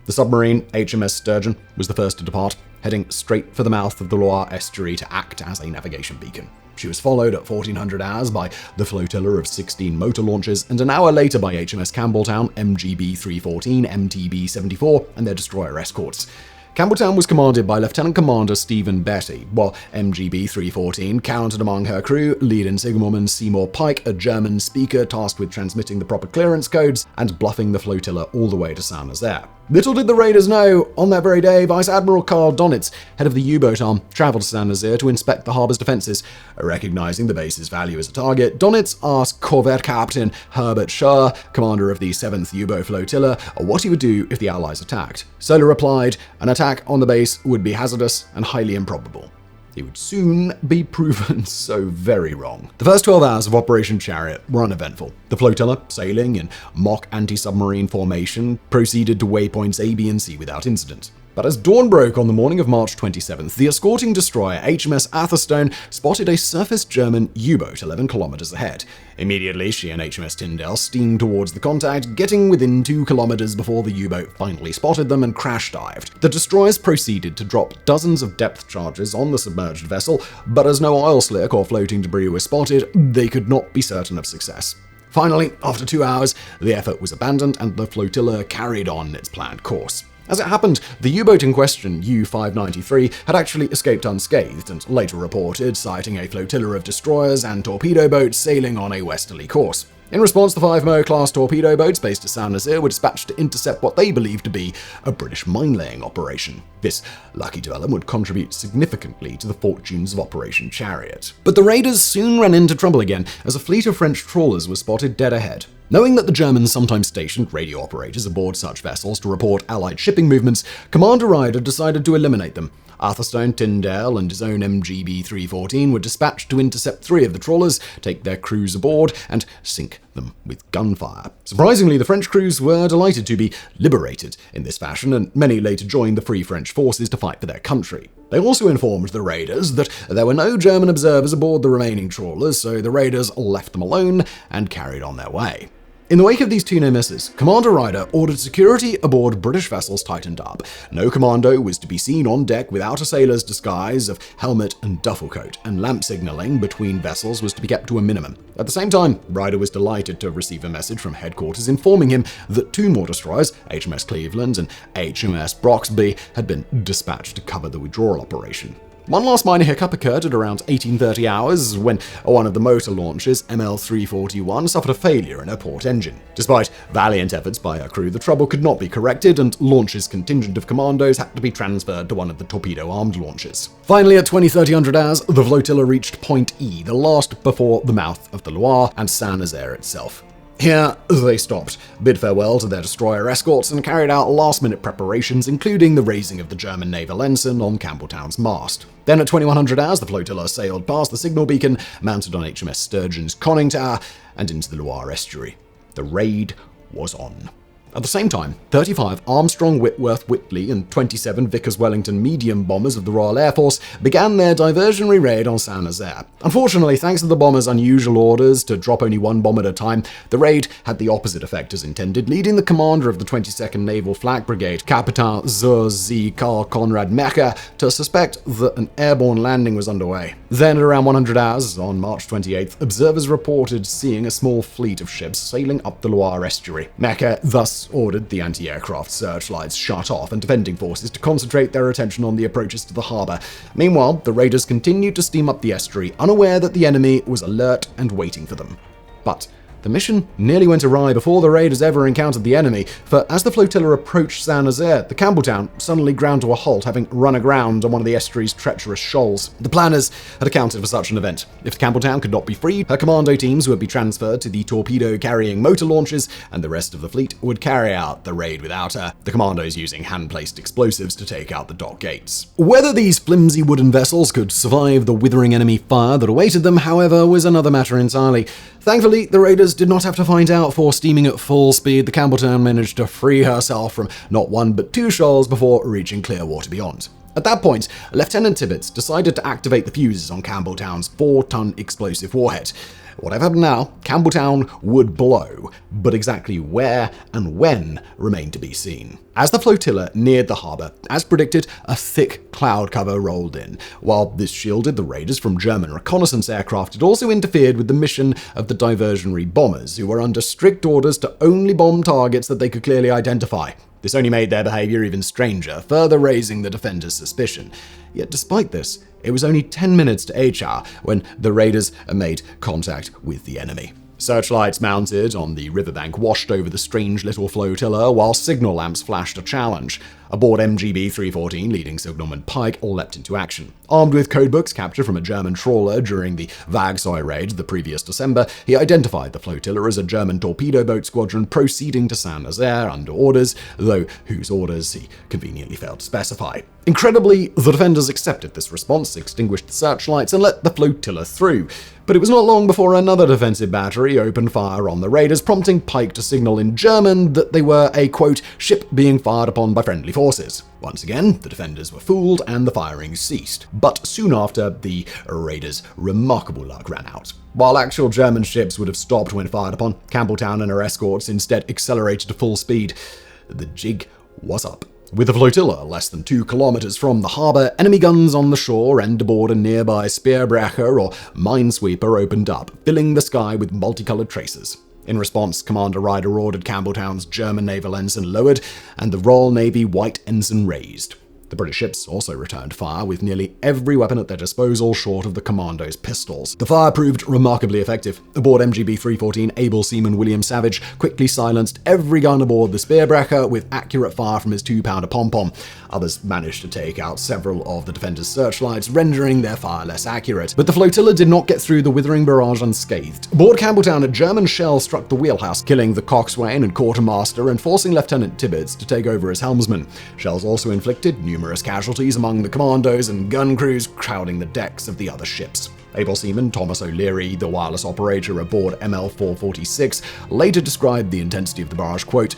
The submarine HMS Sturgeon was the first to depart, heading straight for the mouth of the Loire estuary to act as a navigation beacon. She was followed at 1400 hours by the flotilla of 16 motor launchers, and an hour later by HMS Campbeltown, MGB 314, MTB 74, and their destroyer escorts. Campbeltown was commanded by Lieutenant Commander Stephen Betty, while MGB 314 counted among her crew Leading Signalman Seymour Pike, a German speaker tasked with transmitting the proper clearance codes and bluffing the flotilla all the way to Saint-Nazaire. Little did the raiders know, on that very day, Vice Admiral Karl Donitz, head of the U-boat arm, traveled to Saint-Nazaire to inspect the harbor's defenses. Recognizing the base's value as a target, Donitz asked Corvette Captain Herbert Schur, commander of the 7th U-boat flotilla, what he would do if the Allies attacked. Solar replied, an attack on the base would be hazardous and highly improbable. He would soon be proven so very wrong. The first 12 hours of Operation Chariot were uneventful. The flotilla, sailing in mock anti-submarine formation, proceeded to waypoints A, B, and C without incident. But as dawn broke on the morning of March 27th, the escorting destroyer HMS Atherstone spotted a surfaced German U-boat 11 kilometers ahead. Immediately, she and HMS Tyndale steamed towards the contact, getting within 2 kilometers before the U-boat finally spotted them and crash dived. The destroyers proceeded to drop dozens of depth charges on the submerged vessel, but as no oil slick or floating debris was spotted, they could not be certain of success. Finally, after 2 hours, the effort was abandoned and the flotilla carried on its planned course. As it happened, the U-boat in question, U-593, had actually escaped unscathed and later reported sighting a flotilla of destroyers and torpedo boats sailing on a westerly course. In response, the 5 Mo-class torpedo boats based at Saint-Nazaire were dispatched to intercept what they believed to be a British mine-laying operation. This lucky development would contribute significantly to the fortunes of Operation Chariot. But the raiders soon ran into trouble again as a fleet of French trawlers was spotted dead ahead. Knowing that the Germans sometimes stationed radio operators aboard such vessels to report Allied shipping movements, Commander Ryder decided to eliminate them. Atherstone, Tyndale, and his own MGB 314 were dispatched to intercept 3 of the trawlers, take their crews aboard, and sink them with gunfire. Surprisingly, the French crews were delighted to be liberated in this fashion, and many later joined the Free French forces to fight for their country. They also informed the raiders that there were no German observers aboard the remaining trawlers, so the raiders left them alone and carried on their way. In the wake of these 2 near misses, Commander Ryder ordered security aboard British vessels tightened up. No commando was to be seen on deck without a sailor's disguise of helmet and duffel coat, and lamp signaling between vessels was to be kept to a minimum. At the same time, Ryder was delighted to receive a message from headquarters informing him that 2 more destroyers, HMS Cleveland and HMS Broxby, had been dispatched to cover the withdrawal operation. One last minor hiccup occurred at around 1830 hours when one of the motor launches, ML341, suffered a failure in her port engine. Despite valiant efforts by her crew, the trouble could not be corrected, and launch's contingent of commandos had to be transferred to one of the torpedo-armed launches. Finally, at 20-30 hours, the flotilla reached Point E, the last before the mouth of the Loire and Saint-Nazaire itself. Here, they stopped, bid farewell to their destroyer escorts, and carried out last-minute preparations, including the raising of the German naval ensign on Campbelltown's mast. Then at 2100 hours, the flotilla sailed past the signal beacon, mounted on HMS Sturgeon's conning tower, and into the Loire estuary. The raid was on. At the same time, 35 Armstrong Whitworth Whitley and 27 Vickers Wellington medium bombers of the Royal Air Force began their diversionary raid on Saint-Nazaire. Unfortunately, thanks to the bombers' unusual orders to drop only one bomb at a time, the raid had the opposite effect as intended, leading the commander of the 22nd Naval Flak Brigade, Captain Sir Z. Karl Conrad Mecher, to suspect that an airborne landing was underway. Then, at around 100 hours, on March 28th, observers reported seeing a small fleet of ships sailing up the Loire estuary. Mecher thus ordered the anti-aircraft searchlights shut off and defending forces to concentrate their attention on the approaches to the harbour. Meanwhile, the raiders continued to steam up the estuary, unaware that the enemy was alert and waiting for them. But the mission nearly went awry before the raiders ever encountered the enemy, for as the flotilla approached Saint-Nazaire, the Campbelltown suddenly ground to a halt, having run aground on one of the estuary's treacherous shoals. The planners had accounted for such an event. If the Campbelltown could not be freed, her commando teams would be transferred to the torpedo-carrying motor launches, and the rest of the fleet would carry out the raid without her, the commandos using hand-placed explosives to take out the dock gates. Whether these flimsy wooden vessels could survive the withering enemy fire that awaited them, however, was another matter entirely. Thankfully, the raiders did not have to find out, for steaming at full speed, the Campbelltown managed to free herself from not one but two shoals before reaching clear water beyond. At that point, Lieutenant Tirpitz decided to activate the fuses on Campbelltown's 4-ton explosive warhead. Whatever happened now, Campbelltown would blow, but exactly where and when remained to be seen. As the flotilla neared the harbour, as predicted, a thick cloud cover rolled in. While this shielded the raiders from German reconnaissance aircraft, it also interfered with the mission of the diversionary bombers, who were under strict orders to only bomb targets that they could clearly identify. This only made their behaviour even stranger, further raising the defenders' suspicion. Yet despite this, it was only 10 minutes to H-hour when the raiders made contact with the enemy. Searchlights mounted on the riverbank washed over the strange little flotilla, while signal lamps flashed a challenge. Aboard MGB 314, leading signalman Pike leapt into action. Armed with codebooks captured from a German trawler during the WWII raid the previous December, he identified the flotilla as a German torpedo boat squadron proceeding to Saint-Nazaire under orders, though whose orders he conveniently failed to specify. Incredibly, the defenders accepted this response, extinguished the searchlights, and let the flotilla through. But it was not long before another defensive battery opened fire on the raiders, prompting Pike to signal in German that they were a, quote, ship being fired upon by friendly forces. Once again, the defenders were fooled and the firing ceased. But soon after, the raiders' remarkable luck ran out. While actual German ships would have stopped when fired upon, Campbelltown and her escorts instead accelerated to full speed. The jig was up. With the flotilla less than 2 kilometers from the harbour, enemy guns on the shore and aboard a nearby spearbrecher or minesweeper opened up, filling the sky with multicolored tracers. In response, Commander Ryder ordered Campbelltown's German naval ensign lowered and the Royal Navy white ensign raised. The British ships also returned fire with nearly every weapon at their disposal short of the Commandos' pistols. The fire proved remarkably effective. Aboard MGB 314, able seaman William Savage quickly silenced every gun aboard the spearbrecher with accurate fire from his 2-pounder pom-pom. Others managed to take out several of the defenders' searchlights, rendering their fire less accurate. But the flotilla did not get through the withering barrage unscathed. Aboard Campbelltown, a German shell struck the wheelhouse, killing the coxswain and quartermaster and forcing Lieutenant Tirpitz to take over as helmsman. Shells also inflicted numerous casualties among the commandos and gun crews crowding the decks of the other ships. Able seaman Thomas O'Leary, the wireless operator aboard ML446, later described the intensity of the barrage, quote,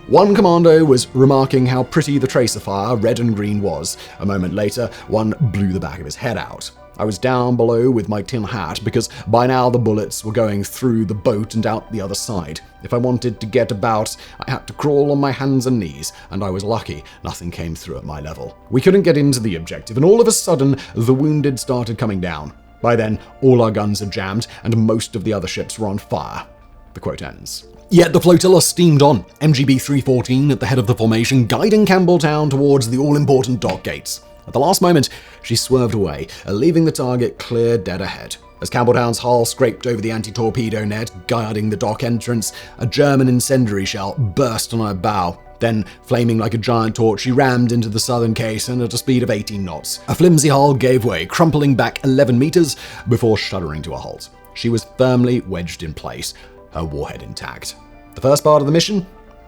"One commando was remarking how pretty the tracer fire, red and green, was. A moment later, one blew the back of his head out. I was down below with my tin hat because by now the bullets were going through the boat and out the other side. If I wanted to get about, I had to crawl on my hands and knees, and I was lucky nothing came through at my level. We couldn't get into the objective, and all of a sudden, the wounded started coming down. By then, all our guns had jammed, and most of the other ships were on fire." The quote ends. Yet the flotilla steamed on, MGB 314 at the head of the formation, guiding Campbelltown towards the all-important dock gates. At the last moment, she swerved away, leaving the target clear dead ahead. As Campbeltown's hull scraped over the anti-torpedo net guarding the dock entrance, a German incendiary shell burst on her bow. Then, flaming like a giant torch, she rammed into the southern caisson at a speed of 18 knots. A flimsy hull gave way, crumpling back 11 meters before shuddering to a halt. She was firmly wedged in place, her warhead intact. The first part of the mission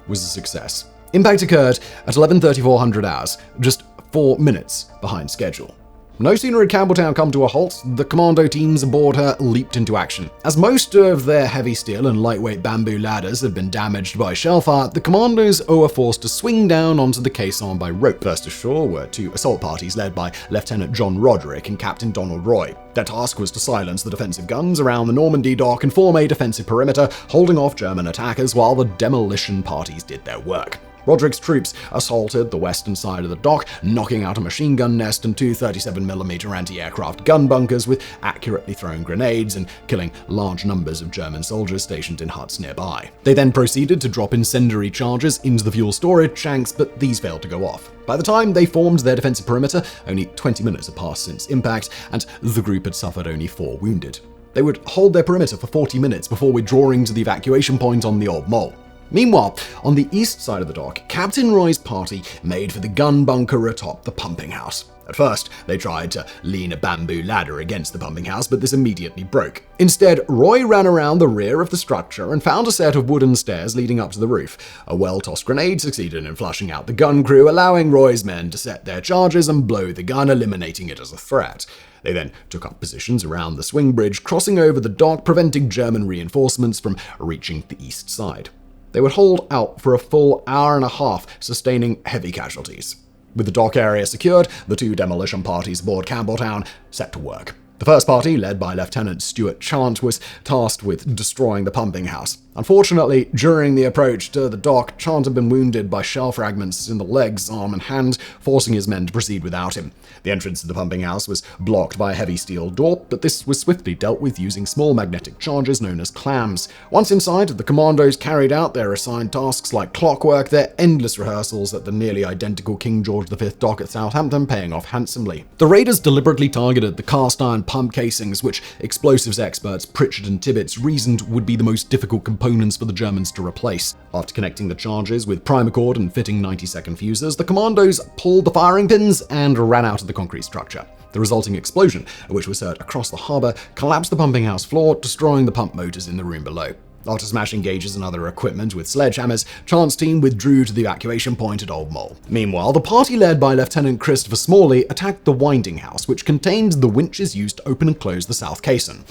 was a success. Impact occurred at 11:3400 hours, just 4 minutes behind schedule. No sooner had Campbeltown come to a halt, the Commando teams aboard her leaped into action. As most of their heavy steel and lightweight bamboo ladders had been damaged by shellfire, the Commandos were forced to swing down onto the caisson by rope. First ashore were 2 assault parties led by Lieutenant John Roderick and Captain Donald Roy. Their task was to silence the defensive guns around the Normandy dock and form a defensive perimeter, holding off German attackers while the demolition parties did their work. Roderick's troops assaulted the western side of the dock, knocking out a machine gun nest and 2 37mm anti-aircraft gun bunkers with accurately thrown grenades and killing large numbers of German soldiers stationed in huts nearby. They then proceeded to drop incendiary charges into the fuel storage tanks, but these failed to go off. By the time they formed their defensive perimeter, only 20 minutes had passed since impact, and the group had suffered only 4 wounded. They would hold their perimeter for 40 minutes before withdrawing to the evacuation point on the Old Mole. Meanwhile, on the east side of the dock, Captain Roy's party made for the gun bunker atop the pumping house. At first, they tried to lean a bamboo ladder against the pumping house, but this immediately broke. Instead, Roy ran around the rear of the structure and found a set of wooden stairs leading up to the roof. A well-tossed grenade succeeded in flushing out the gun crew, allowing Roy's men to set their charges and blow the gun, eliminating it as a threat. They then took up positions around the swing bridge, crossing over the dock, preventing German reinforcements from reaching the east side. They would hold out for a full hour and a half, sustaining heavy casualties. With the dock area secured, the 2 demolition parties aboard Campbeltown set to work. The first party, led by Lieutenant Stuart Chant, was tasked with destroying the pumping house. Unfortunately, during the approach to the dock, Chant had been wounded by shell fragments in the legs, arm, and hand, forcing his men to proceed without him. The entrance to the pumping house was blocked by a heavy steel door, but this was swiftly dealt with using small magnetic charges known as clams. Once inside, the Commandos carried out their assigned tasks like clockwork, their endless rehearsals at the nearly identical King George V dock at Southampton paying off handsomely. The raiders deliberately targeted the cast iron pump casings, which explosives experts Pritchard and Tirpitz reasoned would be the most difficult components for the Germans to replace. After connecting the charges with primacord and fitting 90-second fuses, the Commandos pulled the firing pins and ran out of the concrete structure. The resulting explosion, which was heard across the harbour, collapsed the pumping house floor, destroying the pump motors in the room below. After smashing gauges and other equipment with sledgehammers, Chant's team withdrew to the evacuation point at Old Mole. Meanwhile, the party led by Lieutenant Christopher Smalley attacked the winding house, which contained the winches used to open and close the south caisson.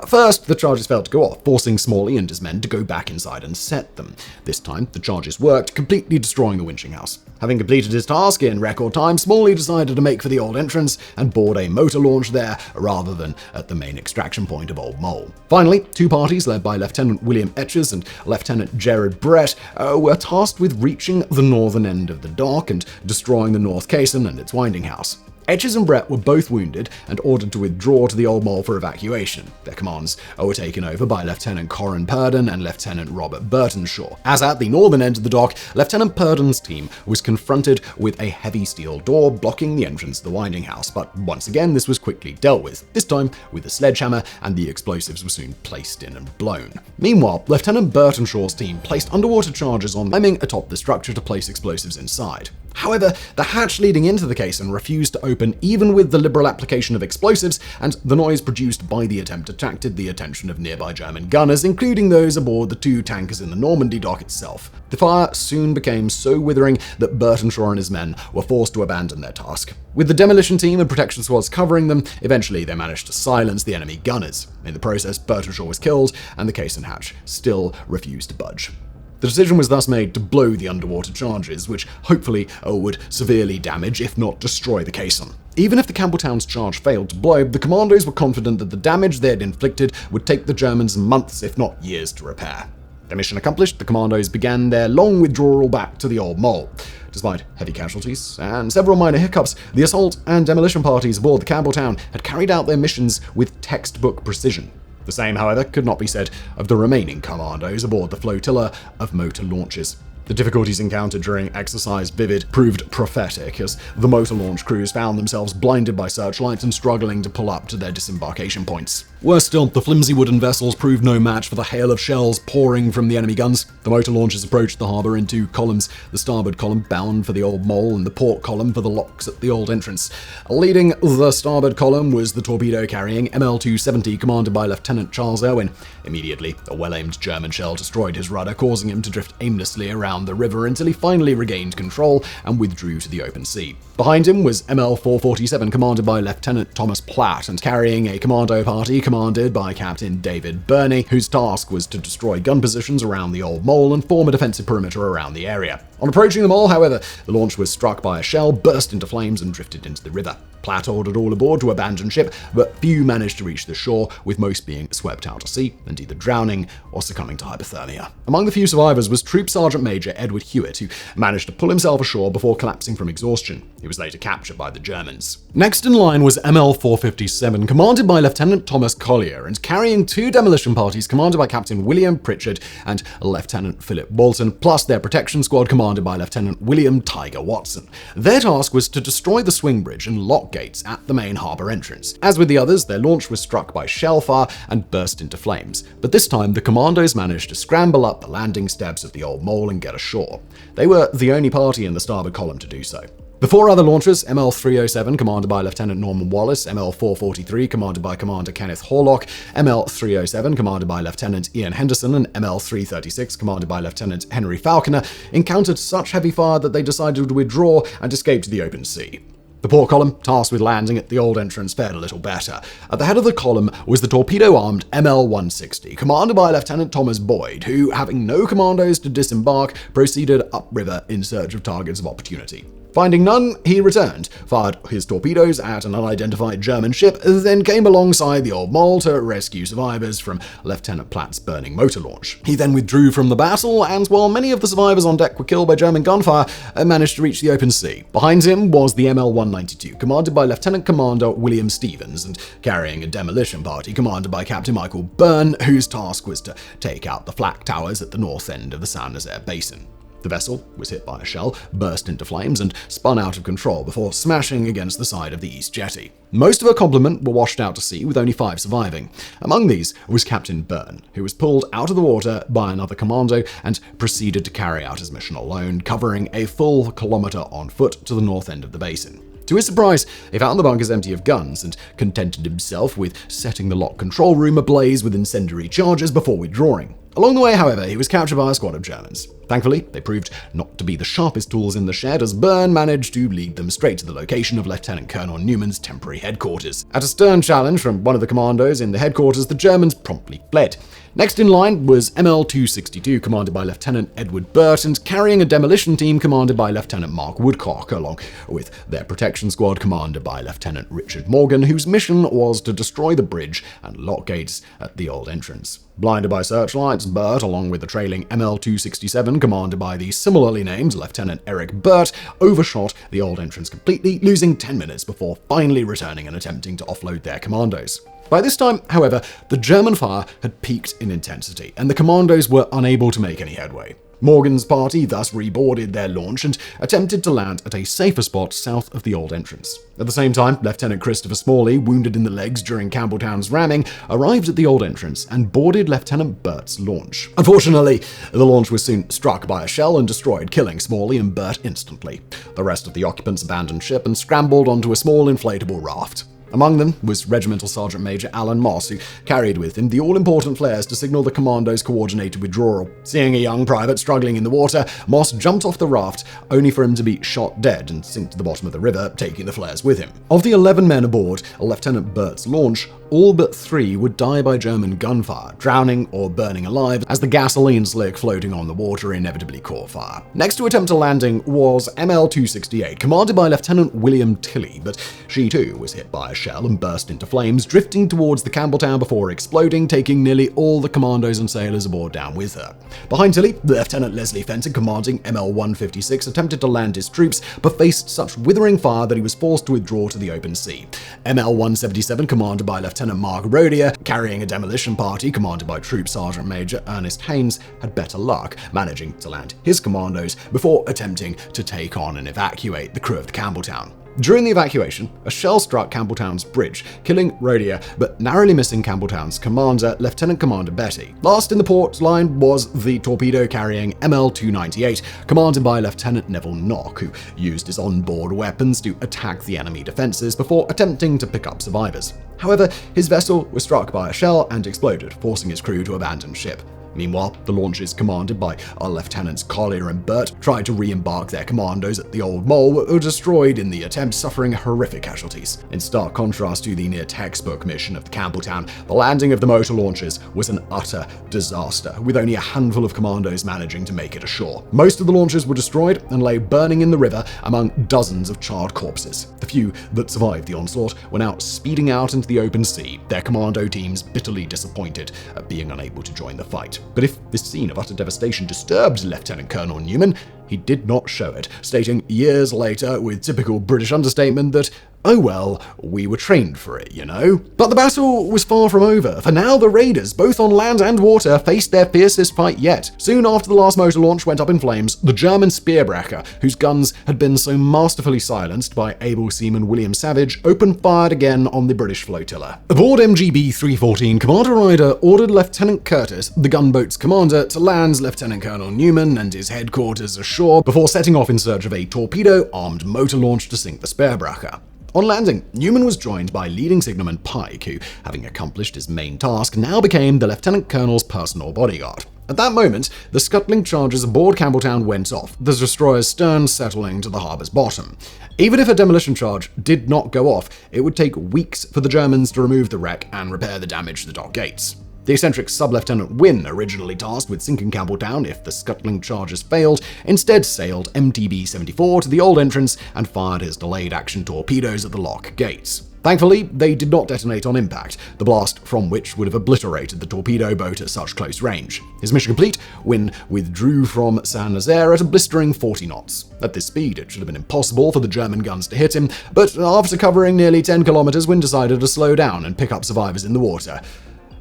At first, the charges failed to go off, forcing Smalley and his men to go back inside and set them. This time, the charges worked, completely destroying the winching house. Having completed his task in record time, Smalley decided to make for the old entrance and board a motor launch there rather than at the main extraction point of Old Mole. Finally, 2 parties led by Lieutenant William Etches and Lieutenant Gerard Brett were tasked with reaching the northern end of the dock and destroying the north caisson and its winding house. Etches and Brett were both wounded and ordered to withdraw to the Old Mole for evacuation. Their commands were taken over by Lieutenant Corin Purdon and Lieutenant Robert Burtonshaw. As at the northern end of the dock, Lieutenant Purdon's team was confronted with a heavy steel door blocking the entrance to the winding house, but once again this was quickly dealt with, this time with a sledgehammer, and the explosives were soon placed in and blown. Meanwhile, Lieutenant Burtonshaw's team placed underwater charges on climbing atop the structure to place explosives inside. However, the hatch leading into the caisson refused to open even with the liberal application of explosives, and the noise produced by the attempt attracted the attention of nearby German gunners, including those aboard the 2 tankers in the Normandy dock itself. The fire soon became so withering that Burtonshaw and his men were forced to abandon their task. With the demolition team and protection squads covering them, eventually they managed to silence the enemy gunners. In the process, Burtonshaw was killed, and the caisson hatch still refused to budge. The decision was thus made to blow the underwater charges, which hopefully would severely damage, if not destroy, the caisson. Even if the Campbeltown's charge failed to blow, the Commandos were confident that the damage they had inflicted would take the Germans months, if not years, to repair. Their mission accomplished, the Commandos began their long withdrawal back to the Old Mole. Despite heavy casualties and several minor hiccups, the assault and demolition parties aboard the Campbeltown had carried out their missions with textbook precision. The same, however, could not be said of the remaining Commandos aboard the flotilla of motor launches. The difficulties encountered during Exercise Vivid proved prophetic, as the motor launch crews found themselves blinded by searchlights and struggling to pull up to their disembarkation points. Worse still, the flimsy wooden vessels proved no match for the hail of shells pouring from the enemy guns. The motor launchers approached the harbour in two columns, the starboard column bound for the Old Mole and the port column for the locks at the Old Entrance. Leading the starboard column was the torpedo-carrying ML-270, commanded by Lieutenant Charles Irwin. Immediately, a well-aimed German shell destroyed his rudder, causing him to drift aimlessly around the river until he finally regained control and withdrew to the open sea. Behind him was ML-447, commanded by Lieutenant Thomas Platt and carrying a commando party commanded by Captain David Burney, whose task was to destroy gun positions around the Old Mole and form a defensive perimeter around the area. On approaching the mole, however, the launch was struck by a shell, burst into flames, and drifted into the river. Platt ordered all aboard to abandon ship, but few managed to reach the shore, with most being swept out to sea and either drowning or succumbing to hypothermia. Among the few survivors was Troop Sergeant Major Edward Hewitt, who managed to pull himself ashore before collapsing from exhaustion. He was later captured by the Germans. Next in line was ML-457, commanded by Lieutenant Thomas Collier and carrying two demolition parties commanded by Captain William Pritchard and Lieutenant Philip Walton, plus their protection squad commanded by Lieutenant William Tiger Watson. Their task was to destroy the swing bridge and lock gates at the main harbour entrance. As with the others, their launch was struck by shell fire and burst into flames, but this time the Commandos managed to scramble up the landing steps of the Old Mole and get ashore. They were the only party in the starboard column to do so. The four other launchers, ML-307, commanded by Lieutenant Norman Wallace, ML-443, commanded by Commander Kenneth Horlock, ML-307, commanded by Lieutenant Ian Henderson, and ML-336, commanded by Lieutenant Henry Falconer, encountered such heavy fire that they decided to withdraw and escape to the open sea. The port column, tasked with landing at the Old Entrance, fared a little better. At the head of the column was the torpedo-armed ML-160, commanded by Lieutenant Thomas Boyd, who, having no commandos to disembark, proceeded upriver in search of targets of opportunity. Finding none, he returned, fired his torpedoes at an unidentified German ship, then came alongside the Old Mole to rescue survivors from Lieutenant Platt's burning motor launch. He then withdrew from the battle, and while many of the survivors on deck were killed by German gunfire, managed to reach the open sea. Behind him was the ML-192, commanded by Lieutenant Commander William Stevens, and carrying a demolition party commanded by Captain Michael Byrne, whose task was to take out the flak towers at the north end of the Saint-Nazaire Basin. The vessel was hit by a shell, burst into flames, and spun out of control before smashing against the side of the east jetty. Most of her complement were washed out to sea, with only 5 surviving. Among these was Captain Byrne, who was pulled out of the water by another commando and proceeded to carry out his mission alone, covering a full kilometer on foot to the north end of the basin. To his surprise, he found the bunkers empty of guns and contented himself with setting the lock control room ablaze with incendiary charges before withdrawing. Along the way, however, he was captured by a squad of Germans. Thankfully, they proved not to be the sharpest tools in the shed, as Byrne managed to lead them straight to the location of Lieutenant Colonel Newman's temporary headquarters. At a stern challenge from one of the commandos in the headquarters, the Germans promptly fled. Next in line was ML-262, commanded by Lieutenant Edward Burt, and carrying a demolition team commanded by Lieutenant Mark Woodcock, along with their protection squad commanded by Lieutenant Richard Morgan, whose mission was to destroy the bridge and lock gates at the Old Entrance. Blinded by searchlights, Burt, along with the trailing ML-267, commanded by the similarly named Lieutenant Eric Burt, overshot the Old Entrance completely, losing 10 minutes before finally returning and attempting to offload their commandos. By this time, however, the German fire had peaked in intensity, and the commandos were unable to make any headway. Morgan's party thus reboarded their launch and attempted to land at a safer spot south of the Old Entrance. At the same time, Lieutenant Christopher Smalley, wounded in the legs during Campbeltown's ramming, arrived at the Old Entrance and boarded Lieutenant Burt's launch. Unfortunately, the launch was soon struck by a shell and destroyed, killing Smalley and Burt instantly. The rest of the occupants abandoned ship and scrambled onto a small inflatable raft. Among them was Regimental Sergeant Major Alan Moss, who carried with him the all-important flares to signal the commando's coordinated withdrawal. Seeing a young private struggling in the water, Moss jumped off the raft, only for him to be shot dead and sink to the bottom of the river, taking the flares with him. Of the 11 men aboard Lieutenant Burt's launch, all but 3 would die by German gunfire, drowning or burning alive, as the gasoline slick floating on the water inevitably caught fire. Next to attempt a landing was ML-268, commanded by Lieutenant William Tilley, but she too was hit by a shell and burst into flames, drifting towards the Campbeltown before exploding, taking nearly all the commandos and sailors aboard down with her. Behind Tilly, Lieutenant Leslie Fenton, commanding ML-156, attempted to land his troops, but faced such withering fire that he was forced to withdraw to the open sea. ML-177, commanded by Lieutenant Mark Rodier, carrying a demolition party commanded by Troop Sergeant Major Ernest Haynes, had better luck, managing to land his commandos before attempting to take on and evacuate the crew of the Campbeltown. During the evacuation, a shell struck Campbeltown's bridge, killing Rodier, but narrowly missing Campbeltown's commander, Lieutenant Commander Betty. Last in the port line was the torpedo-carrying ML-298, commanded by Lieutenant Neville Knock, who used his onboard weapons to attack the enemy defenses before attempting to pick up survivors. However, his vessel was struck by a shell and exploded, forcing his crew to abandon ship. Meanwhile, the launches commanded by our Lieutenants Collier and Burt tried to re-embark their commandos at the Old Mole, but were destroyed in the attempt, suffering horrific casualties. In stark contrast to the near-textbook mission of the Campbeltown, the landing of the motor launches was an utter disaster, with only a handful of commandos managing to make it ashore. Most of the launches were destroyed and lay burning in the river among dozens of charred corpses. The few that survived the onslaught were now speeding out into the open sea, their commando teams bitterly disappointed at being unable to join the fight. But if this scene of utter devastation disturbed Lieutenant Colonel Newman, he did not show it, stating years later, with typical British understatement, that, "Oh well, we were trained for it, you know." But the battle was far from over, for now the raiders, both on land and water, faced their fiercest fight yet. Soon after the last motor launch went up in flames, the German Speerbrecher, whose guns had been so masterfully silenced by able seaman William Savage, opened fire again on the British flotilla. Aboard MGB 314, Commander Ryder ordered Lieutenant Curtis, the gunboat's commander, to land Lieutenant Colonel Newman and his headquarters ashore before setting off in search of a torpedo-armed motor launch to sink the Speerbrecher. On landing, Newman was joined by leading signalman Pike, who, having accomplished his main task, now became the Lieutenant Colonel's personal bodyguard. At that moment, the scuttling charges aboard Campbeltown went off, the destroyer's stern settling to the harbor's bottom. Even if a demolition charge did not go off, it would take weeks for the Germans to remove the wreck and repair the damage to the dock gates. The eccentric Sub-Lieutenant Wynne, originally tasked with sinking Campbeltown if the scuttling charges failed, instead sailed MTB-74 to the old entrance and fired his delayed action torpedoes at the lock gates. Thankfully, they did not detonate on impact, the blast from which would have obliterated the torpedo boat at such close range. His mission complete, Wynne withdrew from Saint-Nazaire at a blistering 40 knots. At this speed, it should have been impossible for the German guns to hit him, but after covering nearly 10 kilometers, Wynne decided to slow down and pick up survivors in the water.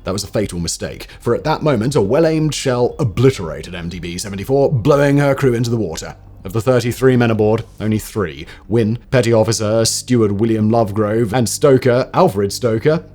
That was a fatal mistake, for at that moment, a well-aimed shell obliterated MTB-74, blowing her crew into the water. Of the 33 men aboard, only 3, Wynne, Petty Officer Steward William Lovegrove, and Stoker, Alfred Stoker,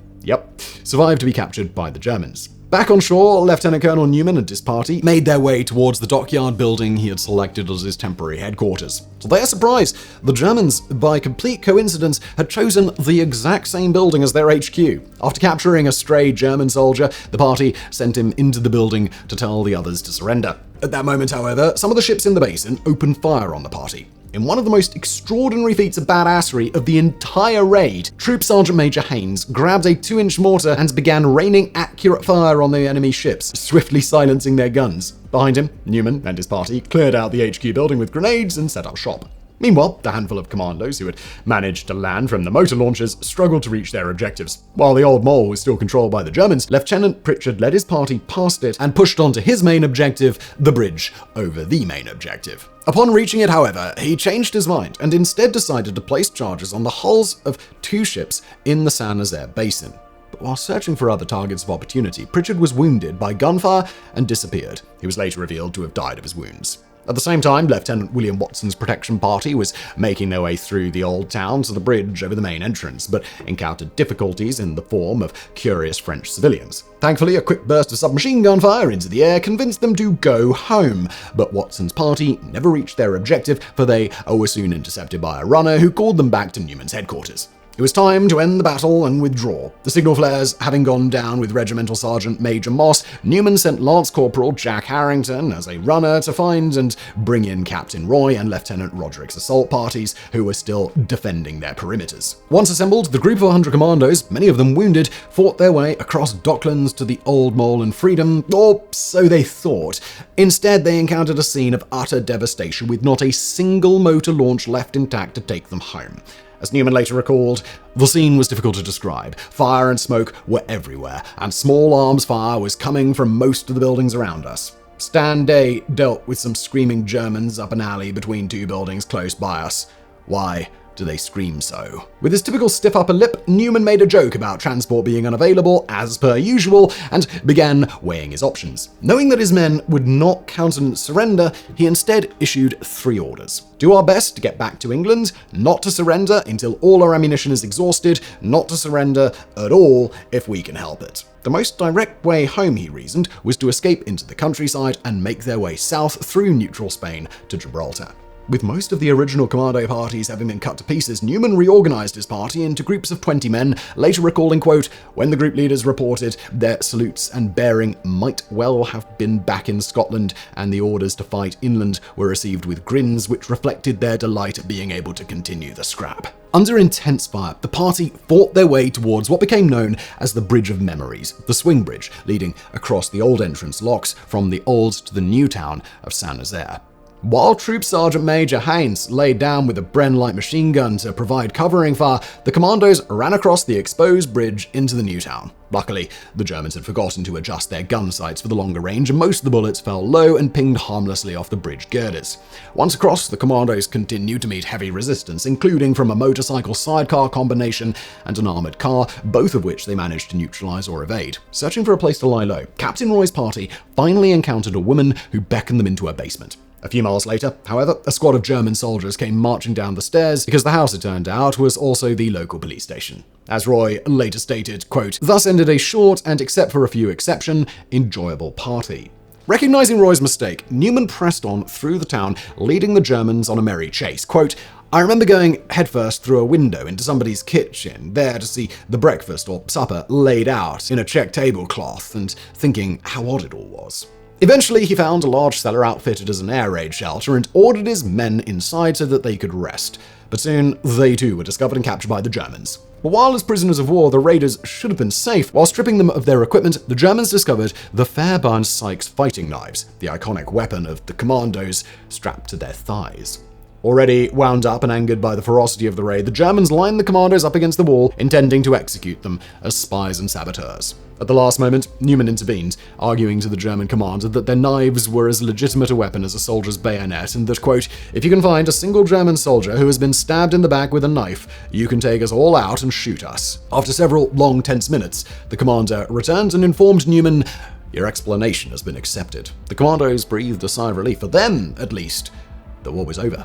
survived to be captured by the Germans. Back on shore, Lieutenant Colonel Newman and his party made their way towards the dockyard building he had selected as his temporary headquarters. To their surprise, the Germans, by complete coincidence, had chosen the exact same building as their HQ. After capturing a stray German soldier, the party sent him into the building to tell the others to surrender. At that moment, however, some of the ships in the basin opened fire on the party. In one of the most extraordinary feats of badassery of the entire raid, Troop Sergeant Major Haynes grabbed a 2-inch mortar and began raining accurate fire on the enemy ships, swiftly silencing their guns. Behind him, Newman and his party cleared out the HQ building with grenades and set up shop. Meanwhile, the handful of commandos who had managed to land from the motor launches struggled to reach their objectives. While the Old Mole was still controlled by the Germans, Lieutenant Pritchard led his party past it and pushed on to his main objective, the bridge over the main objective. Upon reaching it, however, he changed his mind and instead decided to place charges on the hulls of 2 ships in the Saint-Nazaire basin. But while searching for other targets of opportunity, Pritchard was wounded by gunfire and disappeared. He was later revealed to have died of his wounds. At the same time, Lieutenant William Watson's protection party was making their way through the old town to the bridge over the main entrance, but encountered difficulties in the form of curious French civilians. Thankfully, a quick burst of submachine gun fire into the air convinced them to go home, but Watson's party never reached their objective, for they were soon intercepted by a runner who called them back to Newman's headquarters. It was time to end the battle and withdraw. The signal flares having gone down with Regimental Sergeant Major Moss, Newman sent Lance Corporal Jack Harrington as a runner to find and bring in Captain Roy and Lieutenant Roderick's assault parties, who were still defending their perimeters. Once assembled, the group of 100 commandos, many of them wounded, fought their way across Docklands to the Old Mole and freedom, or so they thought. Instead, they encountered a scene of utter devastation with not a single motor launch left intact to take them home. As Newman later recalled, the scene was difficult to describe. Fire and smoke were everywhere, and small arms fire was coming from most of the buildings around us. Stan Day dealt with some screaming Germans up an alley between two buildings close by us. Why do they scream so? With his typical stiff upper lip, Newman made a joke about transport being unavailable, as per usual, and began weighing his options. Knowing that his men would not countenance surrender, he instead issued 3 orders. Do our best to get back to England, not to surrender until all our ammunition is exhausted, not to surrender at all if we can help it. The most direct way home, he reasoned, was to escape into the countryside and make their way south through neutral Spain to Gibraltar. With most of the original Commando parties having been cut to pieces, Newman reorganized his party into groups of 20 men, later recalling, quote, "When the group leaders reported, their salutes and bearing might well have been back in Scotland, and the orders to fight inland were received with grins which reflected their delight at being able to continue the scrap." Under intense fire, the party fought their way towards what became known as the Bridge of Memories, the swing bridge leading across the old entrance locks from the old to the new town of Saint-Nazaire. While Troop Sergeant Major Haynes laid down with a Bren light machine gun to provide covering fire, the Commandos ran across the exposed bridge into the new town. Luckily, the Germans had forgotten to adjust their gun sights for the longer range, and most of the bullets fell low and pinged harmlessly off the bridge girders. Once across, the Commandos continued to meet heavy resistance, including from a motorcycle sidecar combination and an armored car, both of which they managed to neutralize or evade. Searching for a place to lie low, Captain Roy's party finally encountered a woman who beckoned them into her basement. A few miles later, however, a squad of German soldiers came marching down the stairs because the house, it turned out, was also the local police station. As Roy later stated, quote, "Thus ended a short and, except for a few exceptions, enjoyable party." Recognizing Roy's mistake, Newman pressed on through the town, leading the Germans on a merry chase. Quote, "I remember going headfirst through a window into somebody's kitchen, there to see the breakfast or supper laid out in a check tablecloth, and thinking how odd it all was." Eventually, he found a large cellar outfitted as an air raid shelter and ordered his men inside so that they could rest. But soon, they too were discovered and captured by the Germans. But while as prisoners of war, the raiders should have been safe, while stripping them of their equipment, the Germans discovered the Fairbairn Sykes fighting knives, the iconic weapon of the Commandos, strapped to their thighs. Already wound up and angered by the ferocity of the raid, the Germans lined the Commandos up against the wall, intending to execute them as spies and saboteurs. At the last moment, Newman intervened, arguing to the German commander that their knives were as legitimate a weapon as a soldier's bayonet, and that, quote, "If you can find a single German soldier who has been stabbed in the back with a knife, you can take us all out and shoot us." After several long, tense minutes, the commander returned and informed Newman, "Your explanation has been accepted." The Commandos breathed a sigh of relief. For them, at least, the war was over.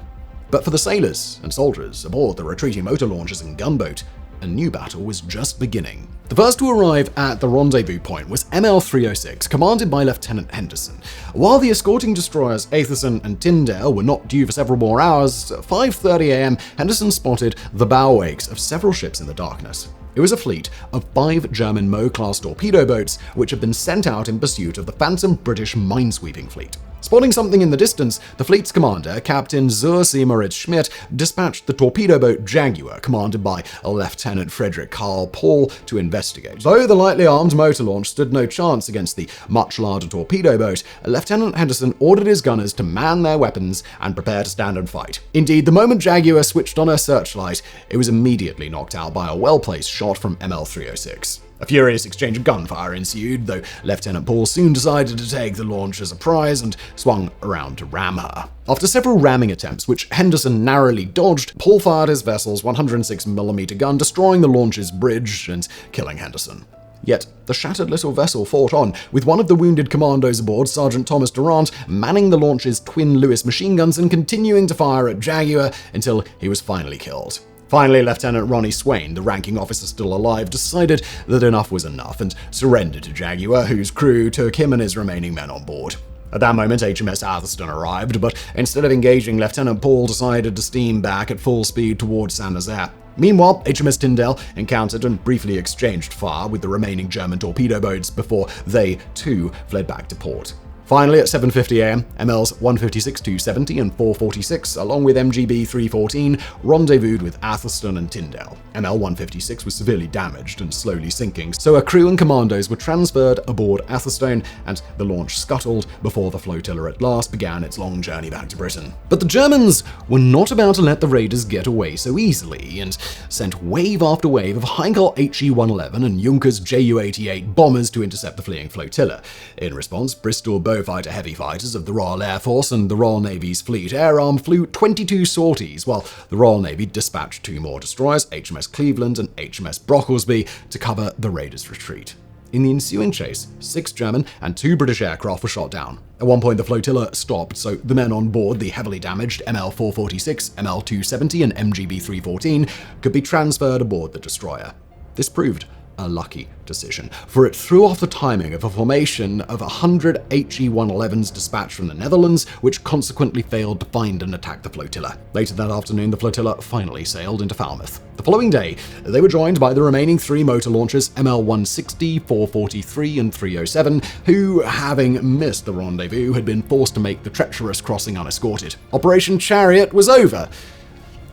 But for the sailors and soldiers aboard the retreating motor launchers and gunboat, a new battle was just beginning. The first to arrive at the rendezvous point was ML 306, commanded by Lieutenant Henderson. While the escorting destroyers Atherson and Tyndale were not due for several more hours, at 5:30 a.m., Henderson spotted the bow wakes of several ships in the darkness. It was a fleet of 5 German Mo-class torpedo boats which had been sent out in pursuit of the phantom British minesweeping fleet. Spotting something in the distance, the fleet's commander, Captain Zur Moritz Schmidt, dispatched the torpedo boat Jaguar, commanded by Lieutenant Frederick Karl Paul, to investigate. Though the lightly armed motor launch stood no chance against the much larger torpedo boat, Lieutenant Henderson ordered his gunners to man their weapons and prepare to stand and fight. Indeed, the moment Jaguar switched on her searchlight, it was immediately knocked out by a well-placed shot from ML 306. A furious exchange of gunfire ensued, though Lieutenant Paul soon decided to take the launch as a prize and swung around to ram her. After several ramming attempts, which Henderson narrowly dodged, Paul fired his vessel's 106mm gun, destroying the launch's bridge and killing Henderson. Yet, the shattered little vessel fought on, with one of the wounded commandos aboard, Sergeant Thomas Durant, manning the launch's twin Lewis machine guns and continuing to fire at Jaguar until he was finally killed. Finally, Lieutenant Ronnie Swain, the ranking officer still alive, decided that enough was enough and surrendered to Jaguar, whose crew took him and his remaining men on board. At that moment, HMS Atherstone arrived, but instead of engaging, Lieutenant Paul decided to steam back at full speed towards Saint-Nazaire. Meanwhile, HMS Tyndale encountered and briefly exchanged fire with the remaining German torpedo boats before they, too, fled back to port. Finally, at 7:50 a.m., MLs 156-270 and 446, along with MGB 314, rendezvoused with Athelstan and Tyndale. ML 156 was severely damaged and slowly sinking, so a crew and commandos were transferred aboard Athelstan, and the launch scuttled before the flotilla at last began its long journey back to Britain. But the Germans were not about to let the raiders get away so easily, and sent wave after wave of Heinkel HE-111 and Junkers Ju-88 bombers to intercept the fleeing flotilla. In response, Bristol Beaufighter heavy fighters of the Royal Air Force and the Royal Navy's Fleet Air Arm flew 22 sorties, while the Royal Navy dispatched 2 more destroyers, HMS Cleveland and HMS Brocklesby, to cover the raiders' retreat. In the ensuing chase, 6 German and 2 British aircraft were shot down. At one point, the flotilla stopped, so the men on board the heavily damaged ML-446, ML-270, and MGB-314 could be transferred aboard the destroyer. This proved a lucky decision, for it threw off the timing of a formation of 100 HE-111s dispatched from the Netherlands, which consequently failed to find and attack the flotilla. Later that afternoon, the flotilla finally sailed into Falmouth. The following day, they were joined by the remaining 3 motor launchers, ML-160, 443, and 307, who, having missed the rendezvous, had been forced to make the treacherous crossing unescorted. Operation Chariot was over.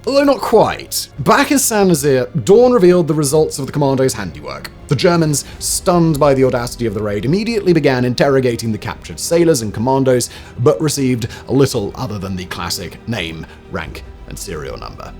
Although not quite. Back at Saint-Nazaire, dawn revealed the results of the Commandos' handiwork. The Germans, stunned by the audacity of the raid, immediately began interrogating the captured sailors and commandos, but received little other than the classic name, rank, and serial number.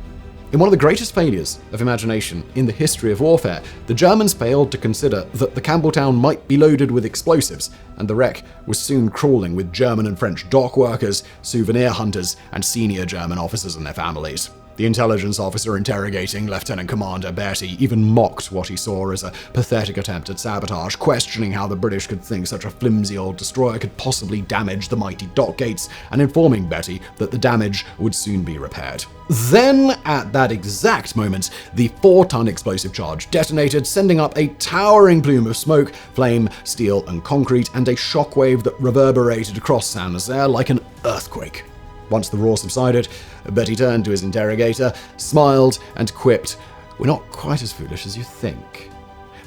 In one of the greatest failures of imagination in the history of warfare, the Germans failed to consider that the Campbeltown might be loaded with explosives, and the wreck was soon crawling with German and French dock workers, souvenir hunters, and senior German officers and their families. The intelligence officer interrogating Lieutenant Commander Bertie even mocked what he saw as a pathetic attempt at sabotage, questioning how the British could think such a flimsy old destroyer could possibly damage the mighty dock gates, and informing Bertie that the damage would soon be repaired. Then, at that exact moment, the 4-ton explosive charge detonated, sending up a towering plume of smoke, flame, steel, and concrete, and a shockwave that reverberated across Saint-Nazaire like an earthquake. Once the roar subsided, Bertie turned to his interrogator, smiled, and quipped, "We're not quite as foolish as you think."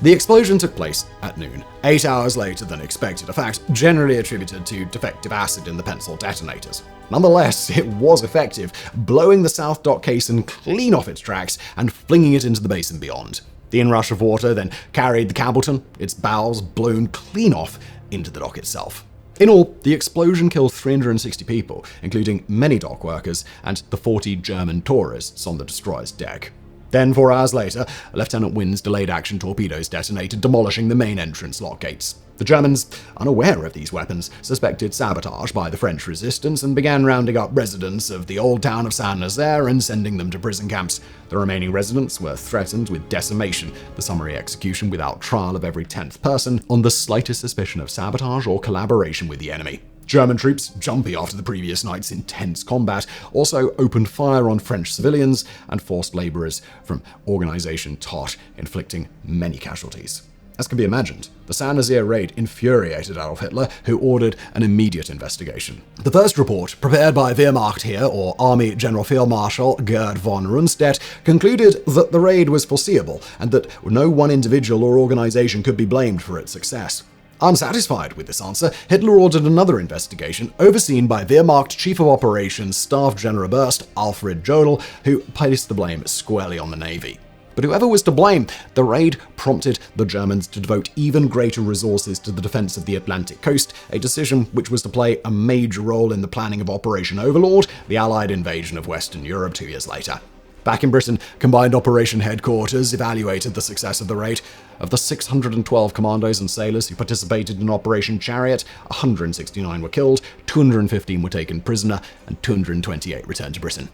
The explosion took place at noon, 8 hours later than expected, a fact generally attributed to defective acid in the pencil detonators. Nonetheless, it was effective, blowing the South Dock caisson clean off its tracks and flinging it into the basin beyond. The inrush of water then carried the Campbeltown, its bowels blown clean off, into the dock itself. In all, the explosion killed 360 people, including many dock workers and the 40 German tourists on the destroyer's deck. Then, 4 hours later, Lieutenant Wynn's delayed action torpedoes detonated, demolishing the main entrance lock gates. The Germans, unaware of these weapons, suspected sabotage by the French resistance and began rounding up residents of the old town of Saint-Nazaire and sending them to prison camps. The remaining residents were threatened with decimation, the summary execution without trial of every 10th person, on the slightest suspicion of sabotage or collaboration with the enemy. German troops, jumpy after the previous night's intense combat, also opened fire on French civilians and forced laborers from Organization Tot, inflicting many casualties. As can be imagined, the Saint-Nazaire Raid infuriated Adolf Hitler, who ordered an immediate investigation. The first report, prepared by Wehrmachtheer or Army General Field Marshal Gerd von Rundstedt, concluded that the raid was foreseeable and that no one individual or organization could be blamed for its success. Unsatisfied with this answer, Hitler ordered another investigation, overseen by Wehrmacht Chief of Operations Staff General Burst Alfred Jodl, who placed the blame squarely on the Navy. But whoever was to blame, the raid prompted the Germans to devote even greater resources to the defense of the Atlantic coast, a decision which was to play a major role in the planning of Operation Overlord, the Allied invasion of Western Europe 2 years later. Back in Britain, Combined Operation Headquarters evaluated the success of the raid. Of the 612 commandos and sailors who participated in Operation Chariot, 169 were killed, 215 were taken prisoner, and 228 returned to Britain.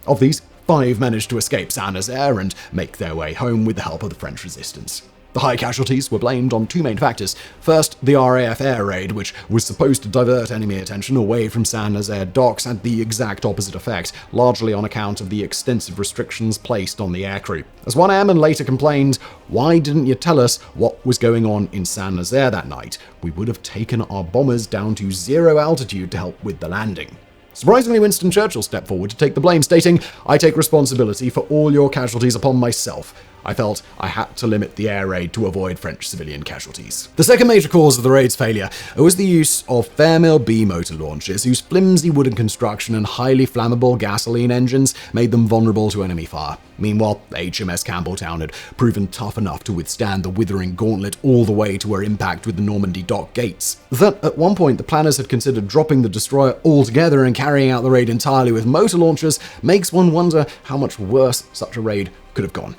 Of these, 5 managed to escape Saint-Nazaire and make their way home with the help of the French resistance. The high casualties were blamed on 2 main factors. First, the RAF air raid, which was supposed to divert enemy attention away from Saint-Nazaire docks, had the exact opposite effect, largely on account of the extensive restrictions placed on the aircrew. As one airman later complained, "Why didn't you tell us what was going on in Saint-Nazaire that night? We would have taken our bombers down to 0 altitude to help with the landing." Surprisingly, Winston Churchill stepped forward to take the blame, stating, "I take responsibility for all your casualties upon myself. I felt I had to limit the air raid to avoid French civilian casualties. The second major cause of the raid's failure was the use of Fairmill B motor launchers, whose flimsy wooden construction and highly flammable gasoline engines made them vulnerable to enemy fire. Meanwhile, HMS Campbeltown had proven tough enough to withstand the withering gauntlet all the way to her impact with the Normandy dock gates. That at one point the planners had considered dropping the destroyer altogether and carrying out the raid entirely with motor launchers makes one wonder how much worse such a raid could have gone.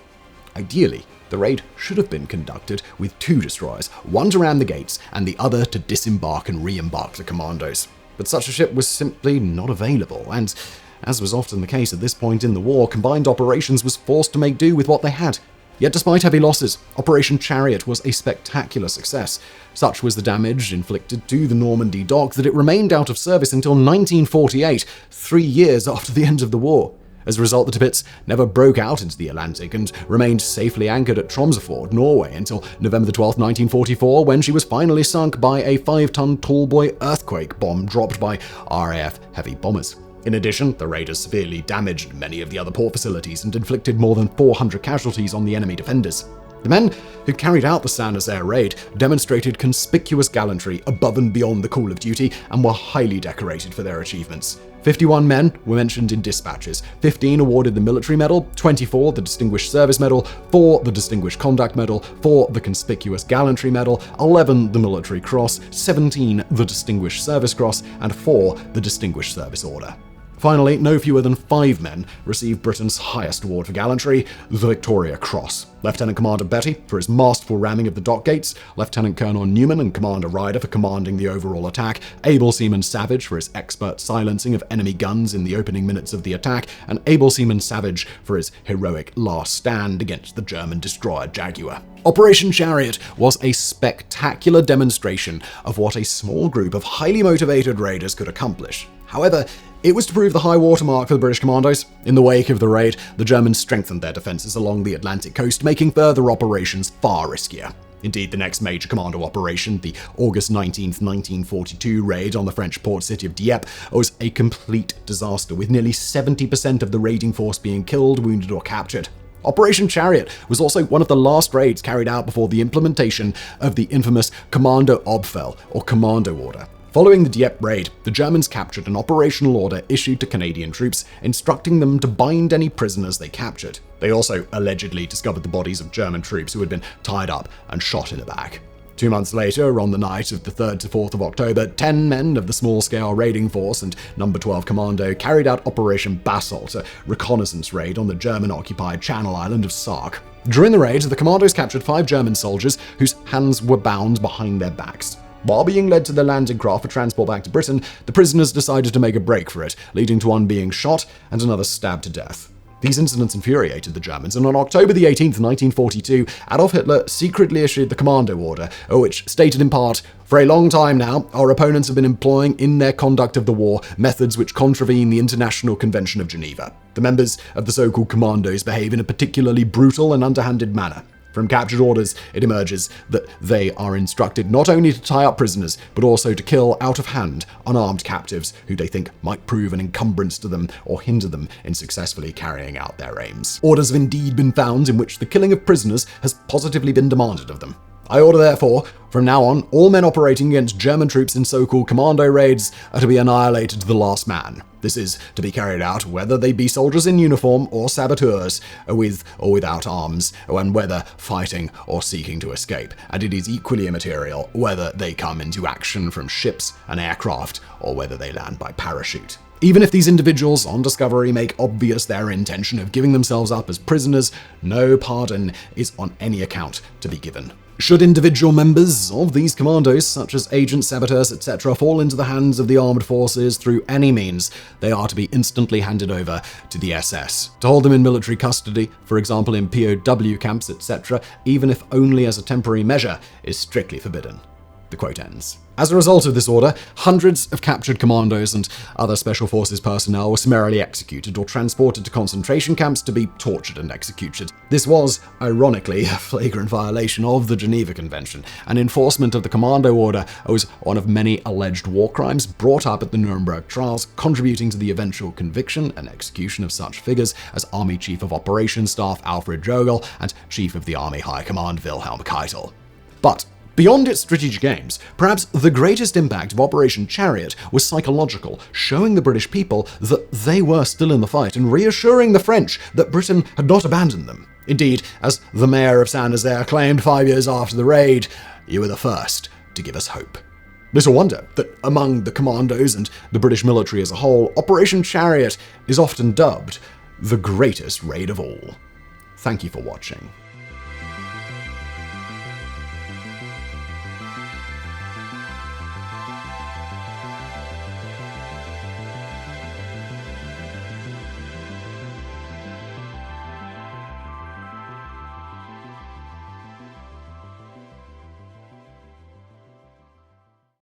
Ideally, the raid should have been conducted with 2 destroyers, one to ram the gates and the other to disembark and re-embark the Commandos. But such a ship was simply not available, and as was often the case at this point in the war, Combined Operations was forced to make do with what they had. Yet despite heavy losses, Operation Chariot was a spectacular success. Such was the damage inflicted to the Normandy dock that it remained out of service until 1948, 3 years after the end of the war. As a result, the Tirpitz never broke out into the Atlantic and remained safely anchored at Tromsøfjord, Norway, until November 12, 1944, when she was finally sunk by a 5-ton tallboy earthquake bomb dropped by RAF heavy bombers. In addition, the raiders severely damaged many of the other port facilities and inflicted more than 400 casualties on the enemy defenders. The men who carried out the Saint-Nazaire Raid demonstrated conspicuous gallantry above and beyond the call of duty and were highly decorated for their achievements. 51 men were mentioned in dispatches, 15 awarded the Military Medal, 24 the Distinguished Service Medal, 4 the Distinguished Conduct Medal, 4 the Conspicuous Gallantry Medal, 11 the Military Cross, 17 the Distinguished Service Cross, and 4 the Distinguished Service Order. Finally, no fewer than 5 men received Britain's highest award for gallantry, the Victoria Cross. Lieutenant Commander Betty for his masterful ramming of the dock gates, Lieutenant Colonel Newman and Commander Ryder for commanding the overall attack, Able Seaman Savage for his expert silencing of enemy guns in the opening minutes of the attack, and Able Seaman Savage for his heroic last stand against the German destroyer Jaguar. Operation Chariot was a spectacular demonstration of what a small group of highly motivated raiders could accomplish. However, it was to prove the high watermark for the British Commandos. In the wake of the raid, the Germans strengthened their defenses along the Atlantic coast, making further operations far riskier. Indeed, the next major commando operation, the August 19, 1942 raid on the French port city of Dieppe, was a complete disaster, with nearly 70% of the raiding force being killed, wounded, or captured. Operation Chariot was also one of the last raids carried out before the implementation of the infamous Commando Obfell, or Commando Order. Following the Dieppe raid, the Germans captured an operational order issued to Canadian troops, instructing them to bind any prisoners they captured. They also allegedly discovered the bodies of German troops who had been tied up and shot in the back. 2 months later, on the night of the 3rd to 4th of October, 10 men of the small-scale raiding force and No. 12 Commando carried out Operation Basalt, a reconnaissance raid on the German-occupied Channel Island of Sark. During the raid, the Commandos captured 5 German soldiers whose hands were bound behind their backs. While being led to the landing craft for transport back to Britain, the prisoners decided to make a break for it, leading to one being shot and another stabbed to death. These incidents infuriated the Germans, and on October 18, 1942, Adolf Hitler secretly issued the Commando Order, which stated in part, "For a long time now, our opponents have been employing in their conduct of the war methods which contravene the International Convention of Geneva. The members of the so-called Commandos behave in a particularly brutal and underhanded manner. From captured orders, it emerges that they are instructed not only to tie up prisoners, but also to kill out of hand unarmed captives who they think might prove an encumbrance to them or hinder them in successfully carrying out their aims. Orders have indeed been found in which the killing of prisoners has positively been demanded of them. I order, therefore, from now on, all men operating against German troops in so-called commando raids are to be annihilated to the last man. This is to be carried out whether they be soldiers in uniform or saboteurs, with or without arms, and whether fighting or seeking to escape, and it is equally immaterial whether they come into action from ships and aircraft or whether they land by parachute. Even if these individuals on discovery make obvious their intention of giving themselves up as prisoners, no pardon is on any account to be given. Should individual members of these commandos, such as agents, saboteurs, etc., fall into the hands of the armed forces through any means, they are to be instantly handed over to the SS. To hold them in military custody, for example in POW camps, etc., even if only as a temporary measure, is strictly forbidden. The quote ends. As a result of this order, hundreds of captured commandos and other special forces personnel were summarily executed or transported to concentration camps to be tortured and executed. This was, ironically, a flagrant violation of the Geneva Convention, and enforcement of the Commando order was one of many alleged war crimes brought up at the Nuremberg trials, contributing to the eventual conviction and execution of such figures as Army Chief of Operations Staff Alfred Jogl and Chief of the Army High Command Wilhelm Keitel. But beyond its strategic aims, perhaps the greatest impact of Operation Chariot was psychological, showing the British people that they were still in the fight and reassuring the French that Britain had not abandoned them. Indeed, as the mayor of Saint-Nazaire claimed 5 years after the raid, "You were the first to give us hope." Little wonder that among the Commandos and the British military as a whole, Operation Chariot is often dubbed the greatest raid of all. Thank you for watching.